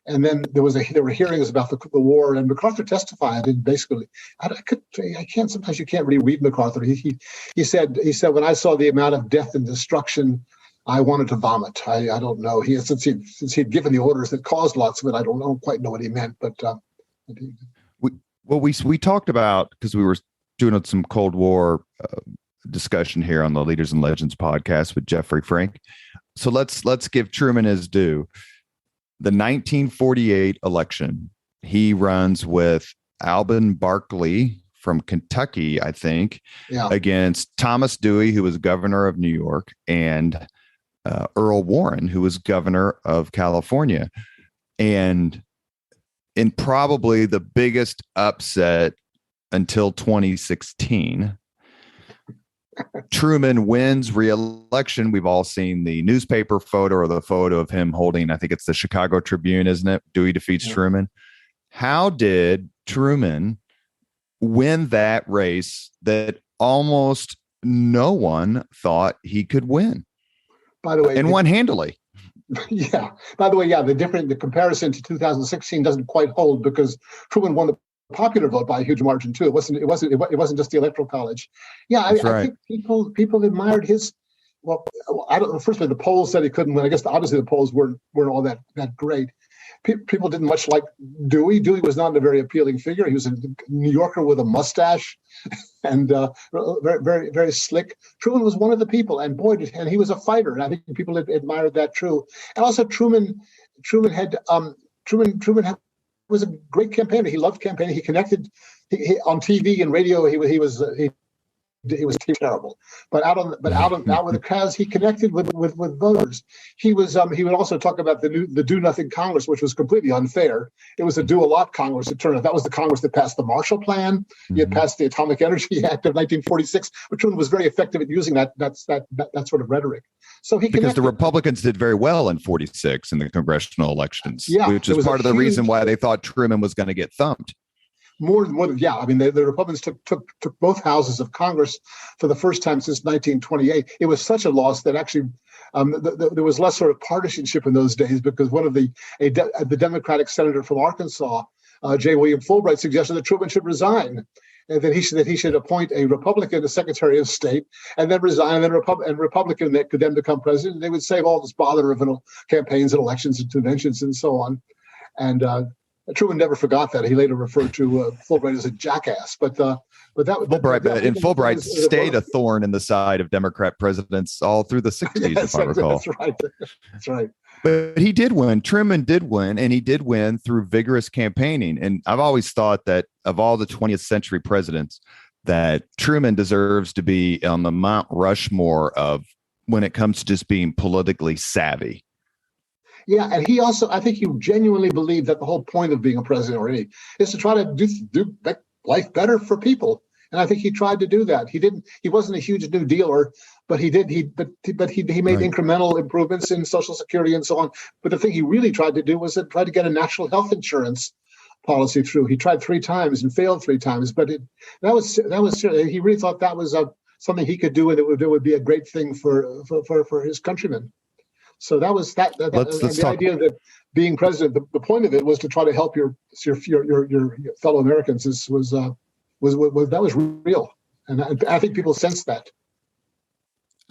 And then there were hearings about the war, and MacArthur testified. And basically, sometimes you can't really read MacArthur. He said when I saw the amount of death and destruction, I wanted to vomit. I don't know. Since he'd given the orders that caused lots of it, I don't quite know what he meant. But we talked about, because we were doing some Cold War discussion here on the Leaders and Legends podcast with Jeffrey Frank. So let's give Truman his due. The 1948 election, he runs with Alben Barkley from Kentucky, I think, against Thomas Dewey, who was governor of New York, and Earl Warren, who was governor of California. And in probably the biggest upset until 2016, Truman wins re-election. We've all seen the newspaper photo or the photo of him holding, I think it's the Chicago Tribune, isn't it? Dewey defeats Truman. How did Truman win that race that almost no one thought he could win? By the way, and won handily. Yeah. By the way, the comparison to 2016 doesn't quite hold, because Truman won the popular vote by a huge margin too. It wasn't just the Electoral College. Yeah, I think people admired his. Well, I don't know. First of all, the polls said he couldn't win. I guess obviously the polls weren't all that great. People didn't much like Dewey. Dewey was not a very appealing figure. He was a New Yorker with a mustache and very, very, very slick. Truman was one of the people, and he was a fighter. And I think people admired that too. And also Truman was a great campaigner. He loved campaigning. He connected on TV and radio. He was terrible, but out with the crowds, he connected with voters. He would also talk about the Do Nothing Congress, which was completely unfair. It was a Do a Lot Congress. It turned out that was the Congress that passed the Marshall Plan. He had passed the Atomic Energy Act of 1946, but Truman was very effective at using that sort of rhetoric. So because the Republicans did very well in 46 in the congressional elections, yeah, which is part of the reason why they thought Truman was going to get thumped. More than I mean, the Republicans took both houses of Congress for the first time since 1928. It was such a loss that actually there was less sort of partisanship in those days, because one of the Democratic senator from Arkansas, J. William Fulbright, suggested that Truman should resign, and that he should appoint a Republican as Secretary of State, and then resign, and then Republican that could then become president. And they would save all this bother of campaigns and elections and conventions and so on. And Truman never forgot that. He later referred to Fulbright as a jackass, but Fulbright stayed a thorn in the side of Democrat presidents all through the 60s, if I recall. That's right. But he did win. Truman did win, and he did win through vigorous campaigning. And I've always thought that of all the 20th century presidents, that Truman deserves to be on the Mount Rushmore of when it comes to just being politically savvy. Yeah, and I think he genuinely believed that the whole point of being a president is to try to do make life better for people. And I think he tried to do that. He wasn't a huge New Dealer, but he made incremental improvements in Social Security and so on. But the thing he really tried to do was to try to get a national health insurance policy through. He tried 3 times and failed 3 times, but that was he really thought that was something he could do, and it would be a great thing for his countrymen. So that was that. The idea that being president, the point of it was to try to help your fellow Americans. Was real, and I think people sensed that.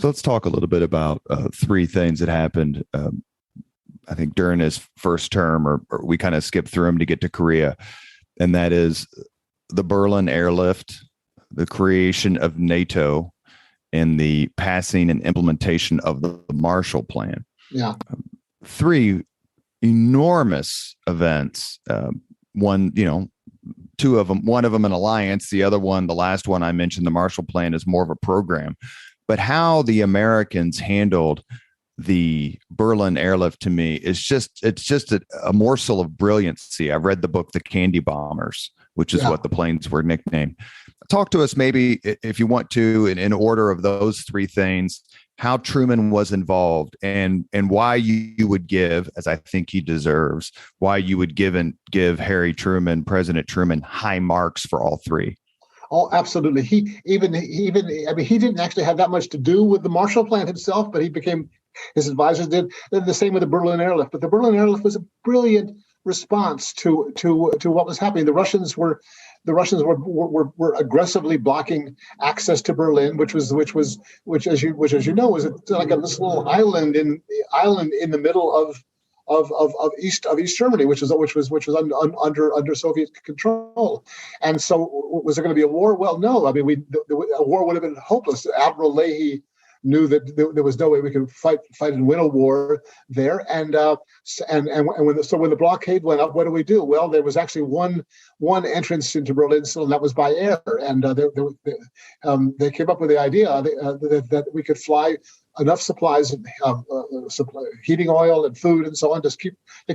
So let's talk a little bit about 3 things that happened. I think during his first term, or we kind of skipped through them to get to Korea, and that is the Berlin airlift, the creation of NATO, and the passing and implementation of the Marshall Plan. Yeah. 3 enormous events. One, 2 of them, one of them an alliance. The other one, the last one I mentioned, the Marshall Plan, is more of a program. But how the Americans handled the Berlin airlift to me is it's just a morsel of brilliancy. I've read the book The Candy Bombers, which is what the planes were nicknamed. Talk to us maybe, if you want to, in order of those three things, how Truman was involved and why you would give, as I think he deserves, why you would give President Truman, high marks for all three. Oh, absolutely. He didn't actually have that much to do with the Marshall Plan himself, but his advisors did. The same with the Berlin airlift. But the Berlin airlift was a brilliant response to what was happening. The Russians were aggressively blocking access to Berlin, which as you know was like this little island in the middle of East Germany, which was under Soviet control. And so, was there going to be a war? Well, no. I mean, a war would have been hopeless. Admiral Leahy knew that there was no way we could fight and win a war there. And when the blockade went up, what do we do? Well, there was actually one entrance into Berlin still, and that was by air. And they came up with the idea that we could fly enough supplies of heating oil and food and so on to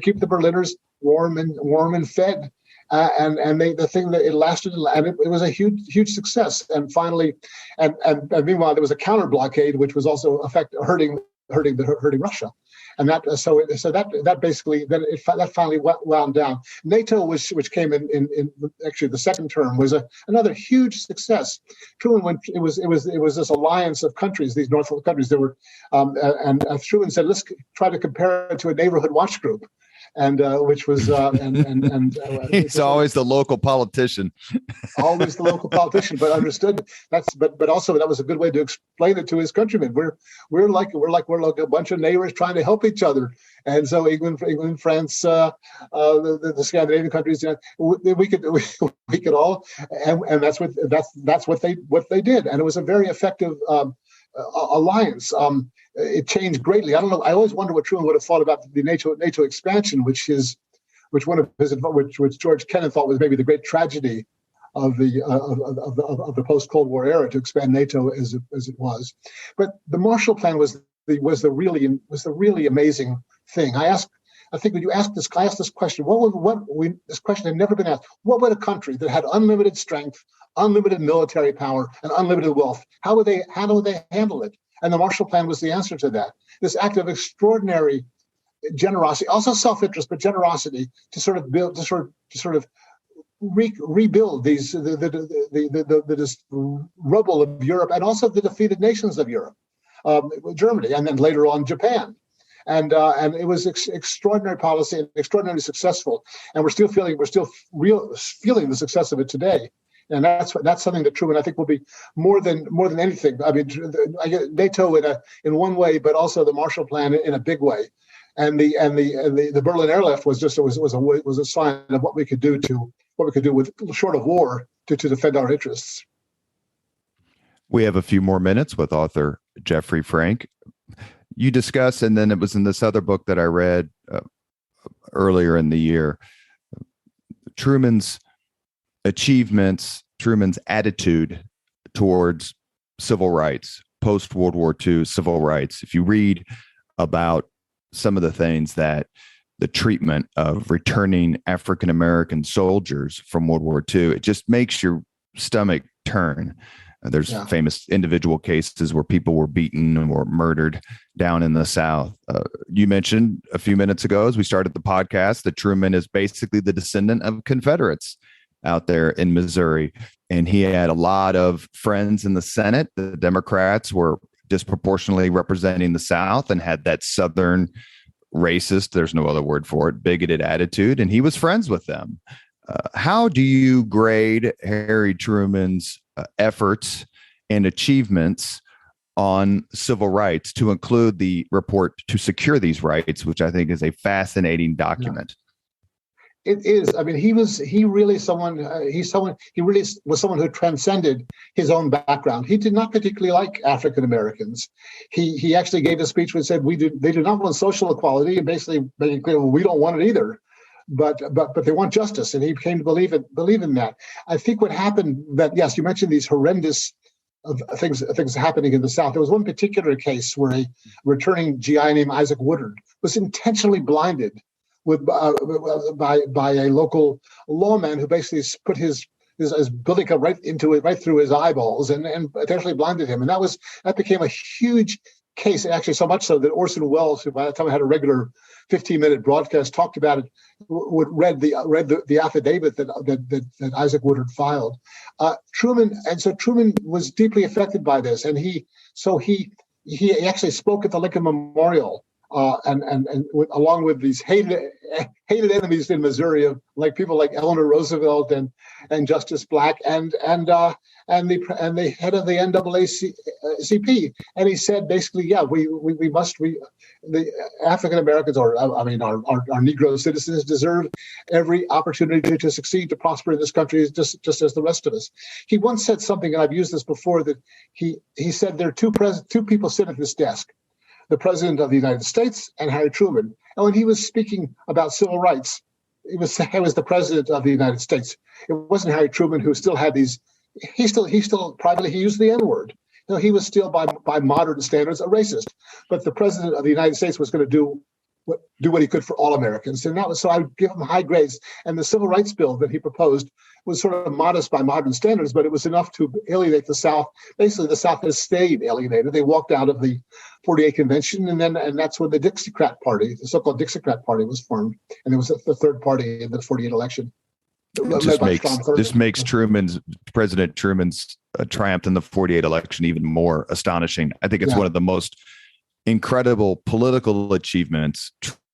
keep the Berliners warm and fed. It lasted, and it was a huge success. And finally, and meanwhile, there was a counter blockade, which was also hurting Russia, and that finally wound down. NATO, which came in actually the second term, was another huge success. Truman, it was this alliance of countries, these Northern countries. There were, and Truman said, let's try to compare it to a neighborhood watch group. And which was he's always the local politician, always the local politician, but understood but also that was a good way to explain it to his countrymen. We're like a bunch of neighbors trying to help each other. And so England, France, the Scandinavian countries, we could all, and that's what they did, and it was a very effective alliance. It changed greatly. I don't know. I always wonder what Truman would have thought about the NATO expansion, which George Kennan thought was maybe the great tragedy of the post-Cold War era, to expand NATO as it was. But the Marshall Plan was the really amazing thing. I think when you ask this, I asked this question. This question had never been asked. What would a country that had unlimited strength, unlimited military power, and unlimited wealth, how would they handle it? And the Marshall Plan was the answer to that. This act of extraordinary generosity, also self-interest, but generosity, to sort of build, rebuild the rubble of Europe, and also the defeated nations of Europe, Germany, and then later on Japan. And it was extraordinary policy and extraordinarily successful. And we're still feeling the success of it today. And that's something that Truman, I think, will be more than anything. I mean, NATO in one way, but also the Marshall Plan in a big way. And the Berlin airlift was a sign of what we could do with short of war to defend our interests. We have a few more minutes with author Jeffrey Frank. You discuss, and then it was in this other book that I read earlier in the year, Truman's achievements, Truman's attitude towards civil rights, post-World War II civil rights. If you read about some of the things that the treatment of returning African-American soldiers from World War II, it just makes your stomach turn. There's famous individual cases where people were beaten or murdered down in the South. You mentioned a few minutes ago, as we started the podcast, that Truman is basically the descendant of Confederates out there in Missouri. And he had a lot of friends in the Senate. The Democrats were disproportionately representing the South and had that Southern racist, there's no other word for it, bigoted attitude. And he was friends with them. How do you grade Harry Truman's efforts and achievements on civil rights, to include the report to secure these rights, which I think is a fascinating document? It is. I mean, he really was someone who transcended his own background. He did not particularly like African Americans. He actually gave a speech which said they do not want social equality, and basically making clear, well, we don't want it either. But they want justice, and he came to believe in that. I think what happened, that yes, you mentioned these horrendous of things happening in the South. There was one particular case where a returning GI named Isaac Woodard was intentionally blinded by a local lawman who basically put his billy club right through his eyeballs and potentially blinded him. And that became a huge case, actually so much so that Orson Welles, who by that time had a regular 15-minute broadcast, talked about it, read the affidavit that Isaac Woodard filed. Truman was deeply affected by this, and he actually spoke at the Lincoln Memorial. Along with these hated enemies in Missouri of people like Eleanor Roosevelt and Justice Black and the head of the NAACP, and he said basically, the African Americans our Negro citizens deserve every opportunity to succeed, to prosper in this country, just as the rest of us. He once said something, and I've used this before, that he said there are two people sit at this desk: the President of the United States and Harry Truman. And when he was speaking about civil rights, it was the President of the United States. It wasn't Harry Truman, who still had these. He still privately he used the N-word. He was still by modern standards a racist. But the President of the United States was going to do what he could for all Americans, and so I would give him high grades. And the civil rights bill that he proposed was sort of modest by modern standards, but it was enough to alienate the South. Basically, the South has stayed alienated. They walked out of the 48 convention, and that's when the Dixiecrat Party, the so-called Dixiecrat Party, was formed, and it was the third party in the 48 election. This makes President Truman's triumph in the 48 election even more astonishing. I think it's one of the most incredible political achievements,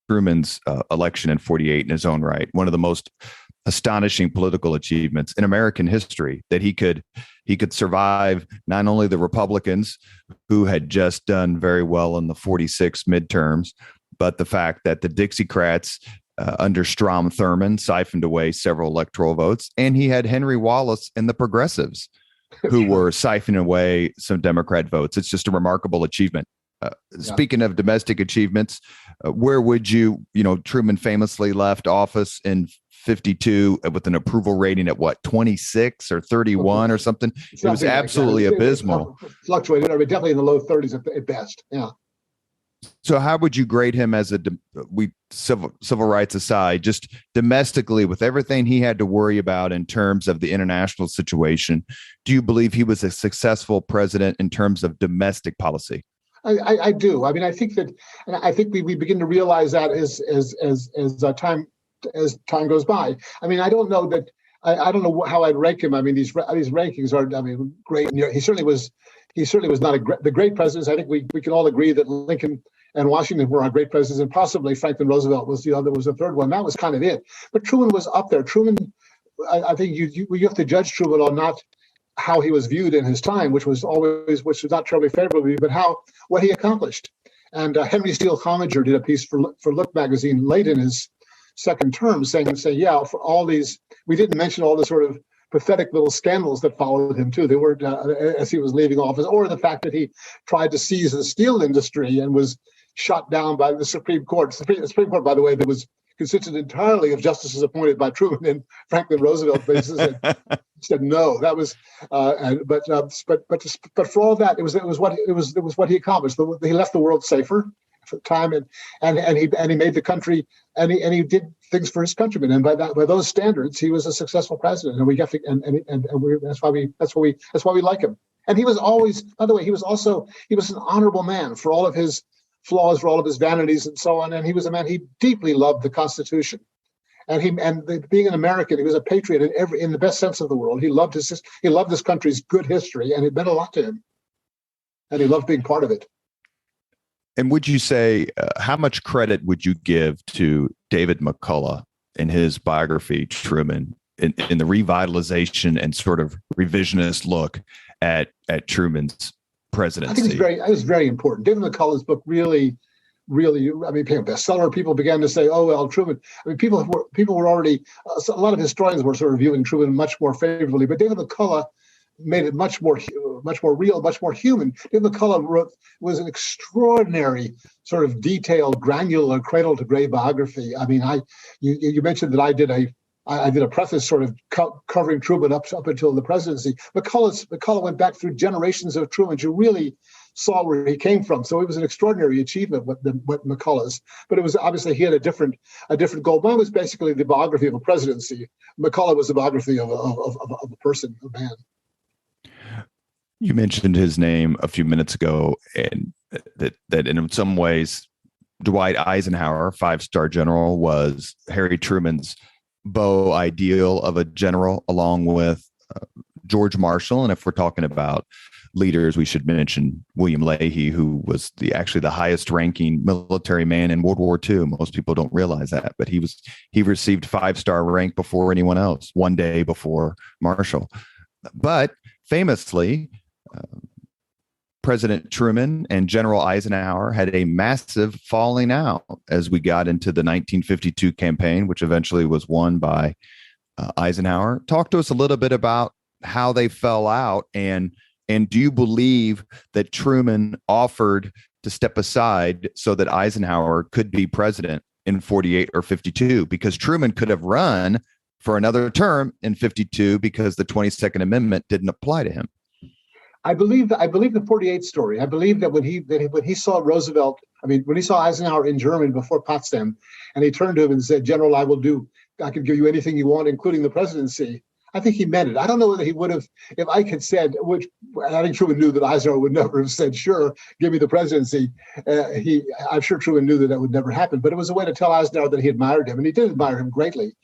Truman's election in 48 in his own right. One of the most astonishing political achievements in American history, that he could survive not only the Republicans, who had just done very well in the 46 midterms, but the fact that the Dixiecrats under Strom Thurmond siphoned away several electoral votes, and he had Henry Wallace and the Progressives who were siphoning away some Democrat votes. It's just a remarkable achievement. Speaking of domestic achievements, where would Truman famously left office in 52 with an approval rating at 26 or 31 or something? It was absolutely abysmal. Fluctuated, definitely in the low 30s at best. Yeah. So how would you grade him as civil rights aside, just domestically, with everything he had to worry about in terms of the international situation? Do you believe he was a successful president in terms of domestic policy? I do. I mean, I think we begin to realize that as time goes by. I mean, I don't know how I'd rank him. I mean, these rankings are, great. He certainly was not the great presidents. I think we can all agree that Lincoln and Washington were our great presidents, and possibly Franklin Roosevelt was the third one. That was kind of it. But Truman was up there. Truman, I think you have to judge Truman on not how he was viewed in his time, which was not terribly favorably, but what he accomplished. And Henry Steele Commager did a piece for Look magazine late in his second term, saying, for all these, we didn't mention all the sort of pathetic little scandals that followed him too. They were as he was leaving office, or the fact that he tried to seize the steel industry and was shot down by the Supreme Court. The Supreme Court, by the way, that was consisted entirely of justices appointed by Truman and Franklin Roosevelt. Said no. That was, but for all that, it was what he accomplished. He left the world safer for time, and he made the country, and he did things for his countrymen, and by those standards, he was a successful president, and that's why we like him. And he was always, by the way, he was an honorable man, for all of his flaws, for all of his vanities, and so on. And he was a man, he deeply loved the Constitution, and being an American, he was a patriot in the best sense of the word. He loved this country's good history, and it meant a lot to him, and he loved being part of it. And would you say, how much credit would you give to David McCullough in his biography, Truman, in the revitalization and sort of revisionist look at Truman's presidency? I think it was very important. David McCullough's book really, became a bestseller. People began to say, "Oh well, Truman." I mean, people were already. A lot of historians were sort of viewing Truman much more favorably, but David McCullough made it much more real, much more human. David McCullough was an extraordinary, sort of detailed, granular, cradle to grave biography. I mean, you mentioned that I did a I did a preface sort of covering Truman up until the presidency. McCullough went back through generations of Trumans who really saw where he came from. So it was an extraordinary achievement, what McCullough's. But it was obviously he had a different goal. Mine was basically the biography of a presidency. McCullough was the biography of a person, a man. You mentioned his name a few minutes ago, and that in some ways, Dwight Eisenhower, 5-star general, was Harry Truman's beau ideal of a general, along with George Marshall. And if we're talking about leaders, we should mention William Leahy, who was actually the highest ranking military man in World War II. Most people don't realize that, but he received 5-star rank before anyone else, one day before Marshall. But famously, President Truman and General Eisenhower had a massive falling out as we got into the 1952 campaign, which eventually was won by Eisenhower. Talk to us a little bit about how they fell out, and do you believe that Truman offered to step aside so that Eisenhower could be president in 48 or 52? Because Truman could have run for another term in 52 because the 22nd Amendment didn't apply to him. I believe the 48 story. I believe that when he saw Roosevelt, when he saw Eisenhower in Germany before Potsdam, and he turned to him and said, "General, I can give you anything you want, including the presidency." I think he meant it. I don't know whether he would have, if Ike had said, which I think Truman knew that Eisenhower would never have said, "Sure, give me the presidency." I'm sure Truman knew that would never happen, but it was a way to tell Eisenhower that he admired him, and he did admire him greatly.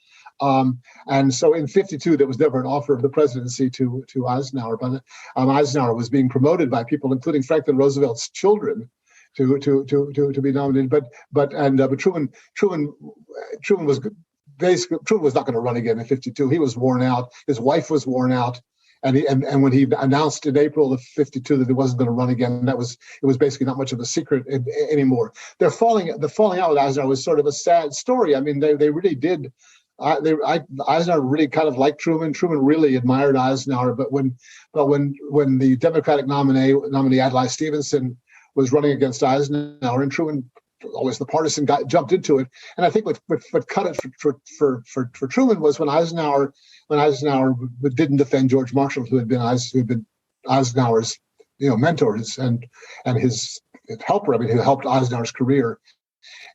And so in 52, there was never an offer of the presidency to Eisenhower, but Eisenhower was being promoted by people, including Franklin Roosevelt's children, to be nominated. But Truman was not going to run again in 52. He was worn out. His wife was worn out. And when he announced in April of 52 that he wasn't going to run again, it was basically not much of a secret anymore. The falling out with Eisenhower was sort of a sad story. I mean, they really did. Eisenhower really kind of liked Truman. Truman really admired Eisenhower, but when the Democratic nominee Adlai Stevenson was running against Eisenhower, and Truman, always the partisan guy, jumped into it. And I think what cut it for Truman was when Eisenhower didn't defend George Marshall, who had been Eisenhower's mentor and his helper. Who helped Eisenhower's career.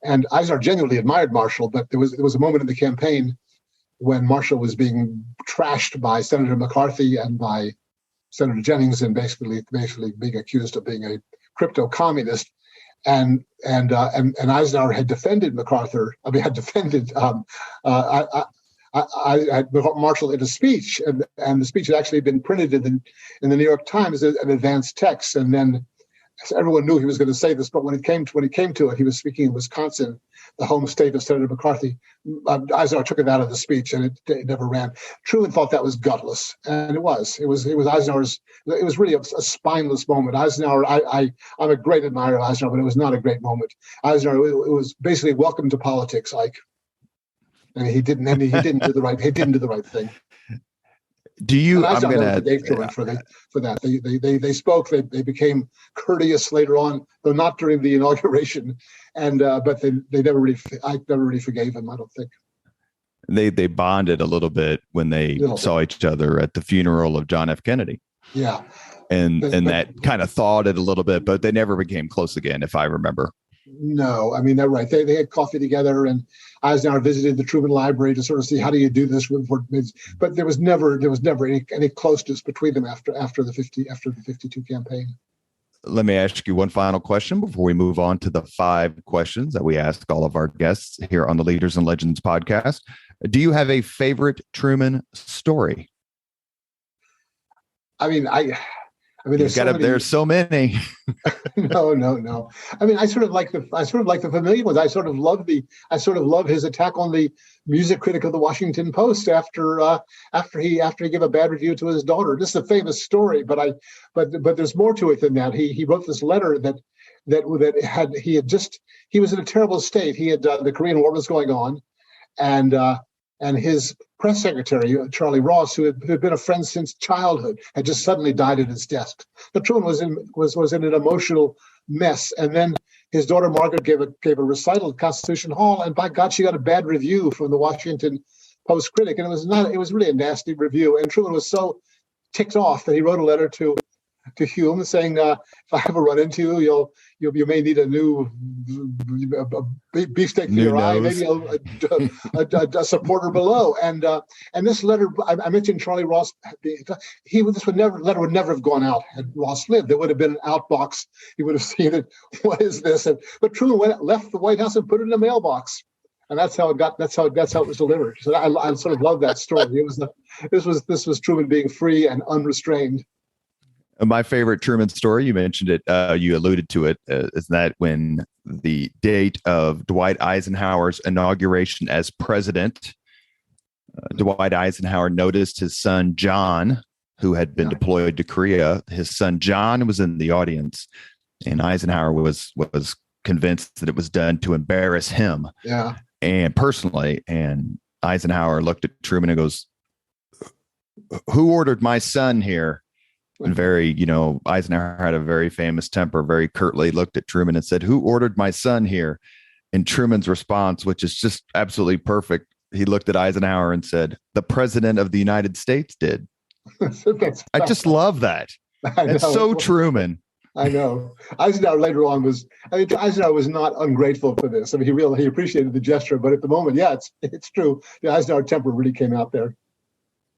And Eisenhower genuinely admired Marshall, but there was a moment in the campaign when Marshall was being trashed by Senator McCarthy and by Senator Jennings, and basically being accused of being a crypto communist. And Eisenhower had defended MacArthur. Had defended Marshall in a speech, and the speech had actually been printed in the New York Times as an advanced text, and then. So everyone knew he was going to say this, but when he came to it, he was speaking in Wisconsin, the home state of Senator McCarthy. Eisenhower took it out of the speech, and it never ran. Truman thought that was gutless, and it was. It was Eisenhower's. It was really a spineless moment. Eisenhower. I'm a great admirer of Eisenhower, but it was not a great moment. Eisenhower. It was basically welcome to politics, Ike. And he didn't do the right. He didn't do the right thing. Do you? I'm going to forgave Truman for that. They spoke. They became courteous later on, though not during the inauguration. And but they never really. I never really forgave him. I don't think. They bonded a little bit when they saw each other at the funeral of John F. Kennedy. Yeah, and that kind of thawed it a little bit, but they never became close again, if I remember. No, they're right. They had coffee together, and Eisenhower visited the Truman Library to sort of see how do you do this. But there was never any closeness between them after the 52 campaign. Let me ask you one final question before we move on to the 5 questions that we ask all of our guests here on the Leaders and Legends podcast. Do you have a favorite Truman story? There's so many. No. I sort of like the familiar ones. I sort of love his attack on the music critic of the Washington Post after he gave a bad review to his daughter. This is a famous story, but there's more to it than that. He wrote this letter he was in a terrible state. He had the Korean War was going on, and his press secretary, Charlie Ross, who had been a friend since childhood, had just suddenly died at his desk. But Truman was in an emotional mess. And then his daughter Margaret gave a recital at Constitution Hall, and by God, she got a bad review from the Washington Post critic, and it was really a nasty review. And Truman was so ticked off that he wrote a letter to Hume saying, if I ever run into you, you may need a new beefsteak for your eye, maybe a supporter below. And this letter, I mentioned Charlie Ross. This letter would never have gone out had Ross lived. There would have been an outbox. He would have seen it. What is this? But Truman left the White House and put it in a mailbox. And that's how it was delivered. So I sort of love that story. This was Truman being free and unrestrained. My favorite Truman story, you mentioned it, you alluded to it, is that when the date of Dwight Eisenhower's inauguration as president, Dwight Eisenhower noticed his son, John, who had been deployed to Korea. His son, John, was in the audience, and Eisenhower was convinced that it was done to embarrass him. Yeah. And personally, and Eisenhower looked at Truman and goes, "Who ordered my son here?" And Eisenhower had a very famous temper, very curtly looked at Truman and said, "Who ordered my son here?" And Truman's response, which is just absolutely perfect, he looked at Eisenhower and said, "The President of the United States did." I just love that. It's so Truman. I know. Eisenhower later on Eisenhower was not ungrateful for this. I mean, he appreciated the gesture, but at the moment, it's true. The Eisenhower temper really came out there.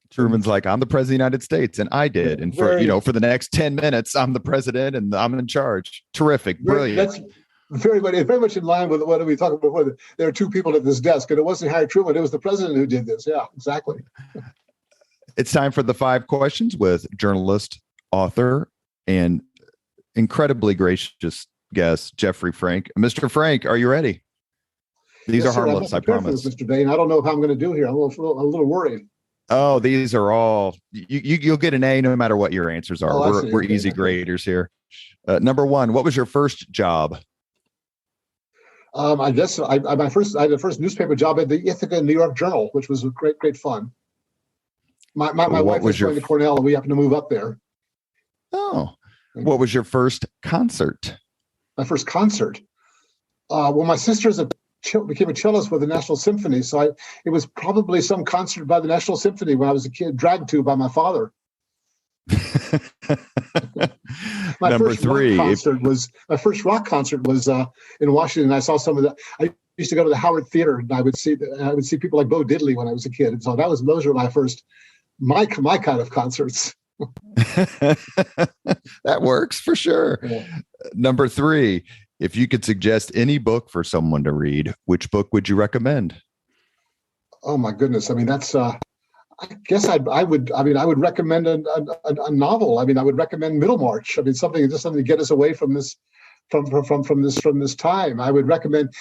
Truman's like, "I'm the president of the United States," and I did. And for the next 10 minutes, I'm the president and I'm in charge. Terrific. Brilliant. That's very much in line with what we talked about before. There are two people at this desk, and it wasn't Harry Truman. It was the president who did this. Yeah, exactly. It's time for the 5 questions with journalist, author, and incredibly gracious guest, Jeffrey Frank. Mr. Frank, are you ready? These are harmless, I promise. Mr. Bain, I don't know if I'm going to do here. I'm a little worried. Oh, these are all you'll get an A no matter what your answers are. We're easy graders here. Number 1, what was your first job? I guess I had the first newspaper job at the Ithaca New York Journal, which was great fun. My wife was going to Cornell, and we happened to move up there. Oh, what was your first concert? My first concert. Well, my sister's became a cellist with the National Symphony, so it was probably some concert by the National Symphony when I was a kid, dragged to by my father. My first rock concert was in Washington. I saw some of the. I used to go to the Howard Theater, and I would see people like Bo Diddley when I was a kid. And so those were my first my kind of concerts. That works for sure. Yeah. Number 3. If you could suggest any book for someone to read, which book would you recommend? Oh my goodness! I mean, that's. I guess I would recommend a novel. I mean, I would recommend Middlemarch. I mean, something to get us away from this, from this time. I would recommend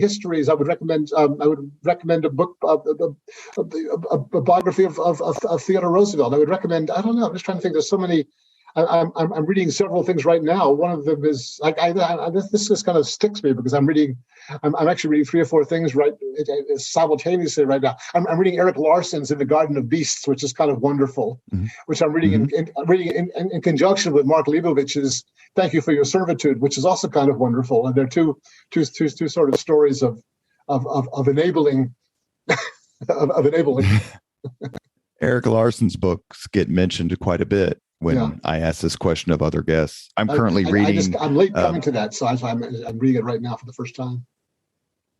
histories. I would recommend a book, a biography of Theodore Roosevelt. I would recommend. I don't know. I'm just trying to think. There's so many. I'm reading several things right now. One of them is this just kind of sticks me because I'm actually reading 3 or 4 things simultaneously right now. I'm reading Eric Larson's In the Garden of Beasts, which is kind of wonderful, which I'm reading in conjunction with Mark Leibovich's Thank You for Your Servitude, which is also kind of wonderful. And they're two sort of stories of enabling of enabling. Eric Larson's books get mentioned quite a bit when I ask this question of other guests. I'm currently reading. I'm late coming to that, so I'm reading it right now for the first time.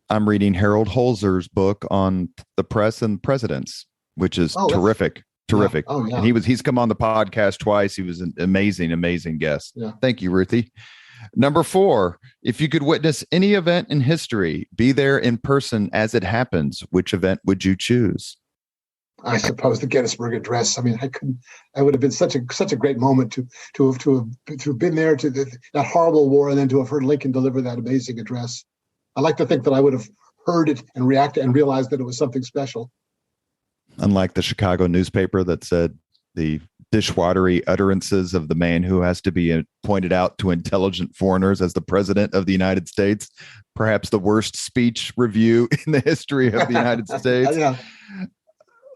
I'm reading Harold Holzer's book on the press and presidents, which is terrific. Terrific. Yeah. Oh, yeah. And he's come on the podcast twice. He was an amazing guest. Yeah. Thank you, Ruthie. Number 4, if you could witness any event in history, be there in person as it happens, which event would you choose? I suppose the Gettysburg Address. I mean, I would have been such a great moment to have been there to that horrible war, and then to have heard Lincoln deliver that amazing address. I like to think that I would have heard it and reacted and realized that it was something special. Unlike the Chicago newspaper that said the dishwatery utterances of the man who has to be pointed out to intelligent foreigners as the president of the United States, perhaps the worst speech review in the history of the United States. Yeah.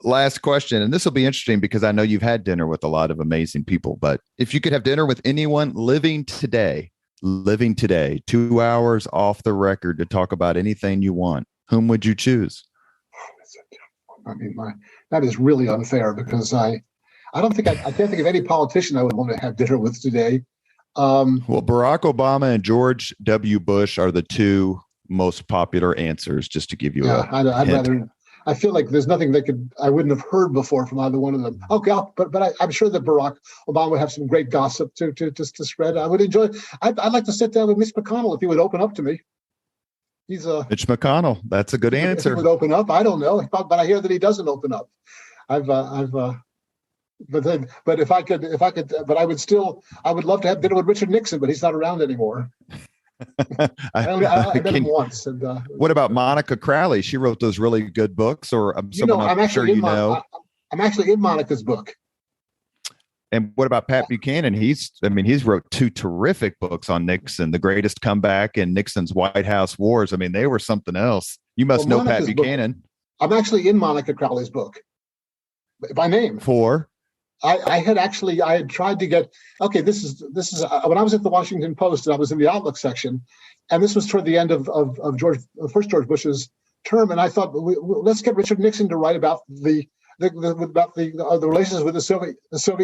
Last question, and this will be interesting because I know you've had dinner with a lot of amazing people, but if you could have dinner with anyone living today, 2 hours off the record to talk about anything you want, whom would you choose? I mean, that is really unfair because I can't think of any politician I would want to have dinner with today. Well, Barack Obama and George W. Bush are the two most popular answers, just to give you I'd hint. rather. I feel like there's nothing I wouldn't have heard before from either one of them. Okay, but I'm sure that Barack Obama would have some great gossip to spread. I would enjoy. I'd like to sit down with Mitch McConnell if he would open up to me. He's Mitch McConnell. That's a good answer. If he would open up, I don't know, but I hear that he doesn't open up. But if I could, but I would love to have dinner with Richard Nixon, but he's not around anymore. I met him once. And, what about Monica Crowley? She wrote those really good books, or I'm actually in Monica's book. And what about Pat Buchanan? He's wrote two terrific books on Nixon, The Greatest Comeback and Nixon's White House Wars. I mean, they were something else. You must know Monica's Pat Buchanan. Book, I'm actually in Monica Crowley's book by name. For? I had tried to get, this is when I was at the Washington Post and I was in the Outlook section, and this was toward the end of first George Bush's term, and I thought, let's get Richard Nixon to write about the relations with the Soviet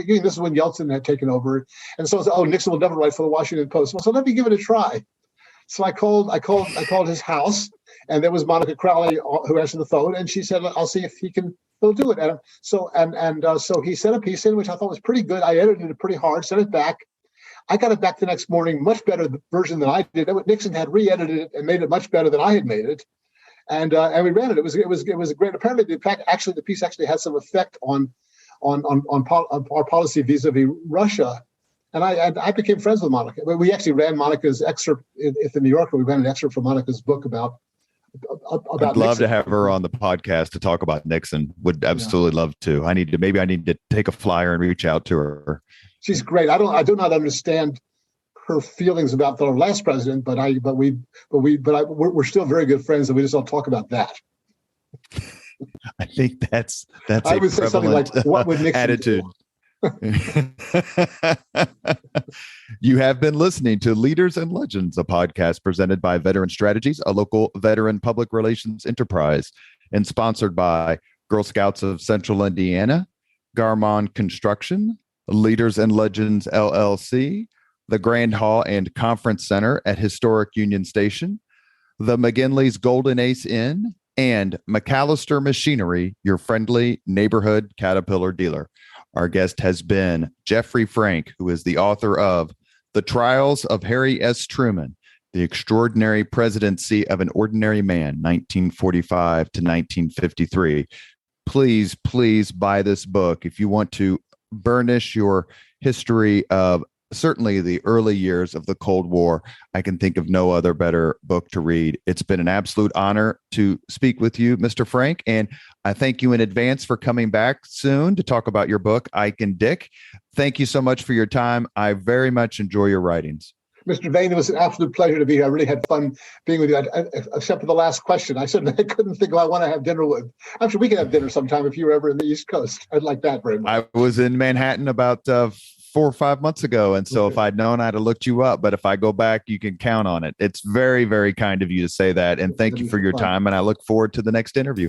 Union. This is when Yeltsin had taken over, and so I said, Nixon will never write for the Washington Post. Well, so let me give it a try. So I called his house, and there was Monica Crowley who answered the phone, and she said, I'll see if he'll do it. And so he sent a piece in, which I thought was pretty good. I edited it pretty hard, sent it back. I got it back the next morning, much better version than I did. Nixon had re-edited it and made it much better than I had made it. And we ran it. It was great. Apparently, the piece actually had some effect on our policy vis-a-vis Russia. And I became friends with Monica. We actually ran Monica's excerpt at the New Yorker. We ran an excerpt from Monica's book about I'd love Nixon. To have her on the podcast to talk about Nixon. Would absolutely love to. I need to take a flyer and reach out to her. She's great. I do not understand her feelings about the last president, but we're still very good friends, and we just don't talk about that. I think that's I would say something like, "What would Nixon attitude?" do? You have been listening to Leaders and Legends, a podcast presented by Veteran Strategies, a local veteran public relations enterprise, and sponsored by Girl Scouts of Central Indiana, Garmon Construction, Leaders and Legends LLC, the Grand Hall and Conference Center at Historic Union Station, the McGinley's Golden Ace Inn, and McAllister Machinery, your friendly neighborhood Caterpillar dealer. Our guest has been Jeffrey Frank, who is the author of The Trials of Harry S. Truman, The Extraordinary Presidency of an Ordinary Man, 1945 to 1953. Please buy this book if you want to burnish your history of certainly the early years of the Cold War. I can think of no other better book to read. It's been an absolute honor to speak with you, Mr. Frank, and I thank you in advance for coming back soon to talk about your book, Ike and Dick. Thank you so much for your time. I very much enjoy your writings. Mr. Vane, it was an absolute pleasure to be here. I really had fun being with you, except for the last question. I said I couldn't think who I want to have dinner with. I'm sure we can have dinner sometime if you were ever in the East Coast. I'd like that very much. I was in Manhattan about 4 or 5 months ago. And so if I'd known, I'd have looked you up. But if I go back, you can count on it. It's very, very kind of you to say that. And thank you for your time. And I look forward to the next interview.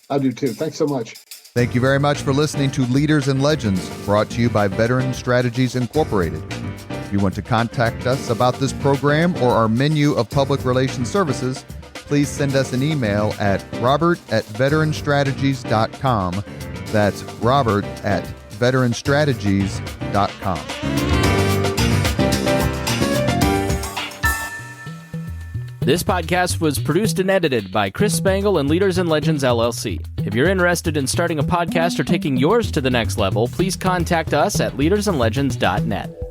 I do too. Thanks so much. Thank you very much for listening to Leaders and Legends, brought to you by Veteran Strategies Incorporated. If you want to contact us about this program or our menu of public relations services, please send us an email at robert@veteranstrategies.com. That's robert@veteranstrategies.com. This podcast was produced and edited by Chris Spangle and Leaders and Legends LLC. If you're interested in starting a podcast or taking yours to the next level, please contact us at leadersandlegends.net.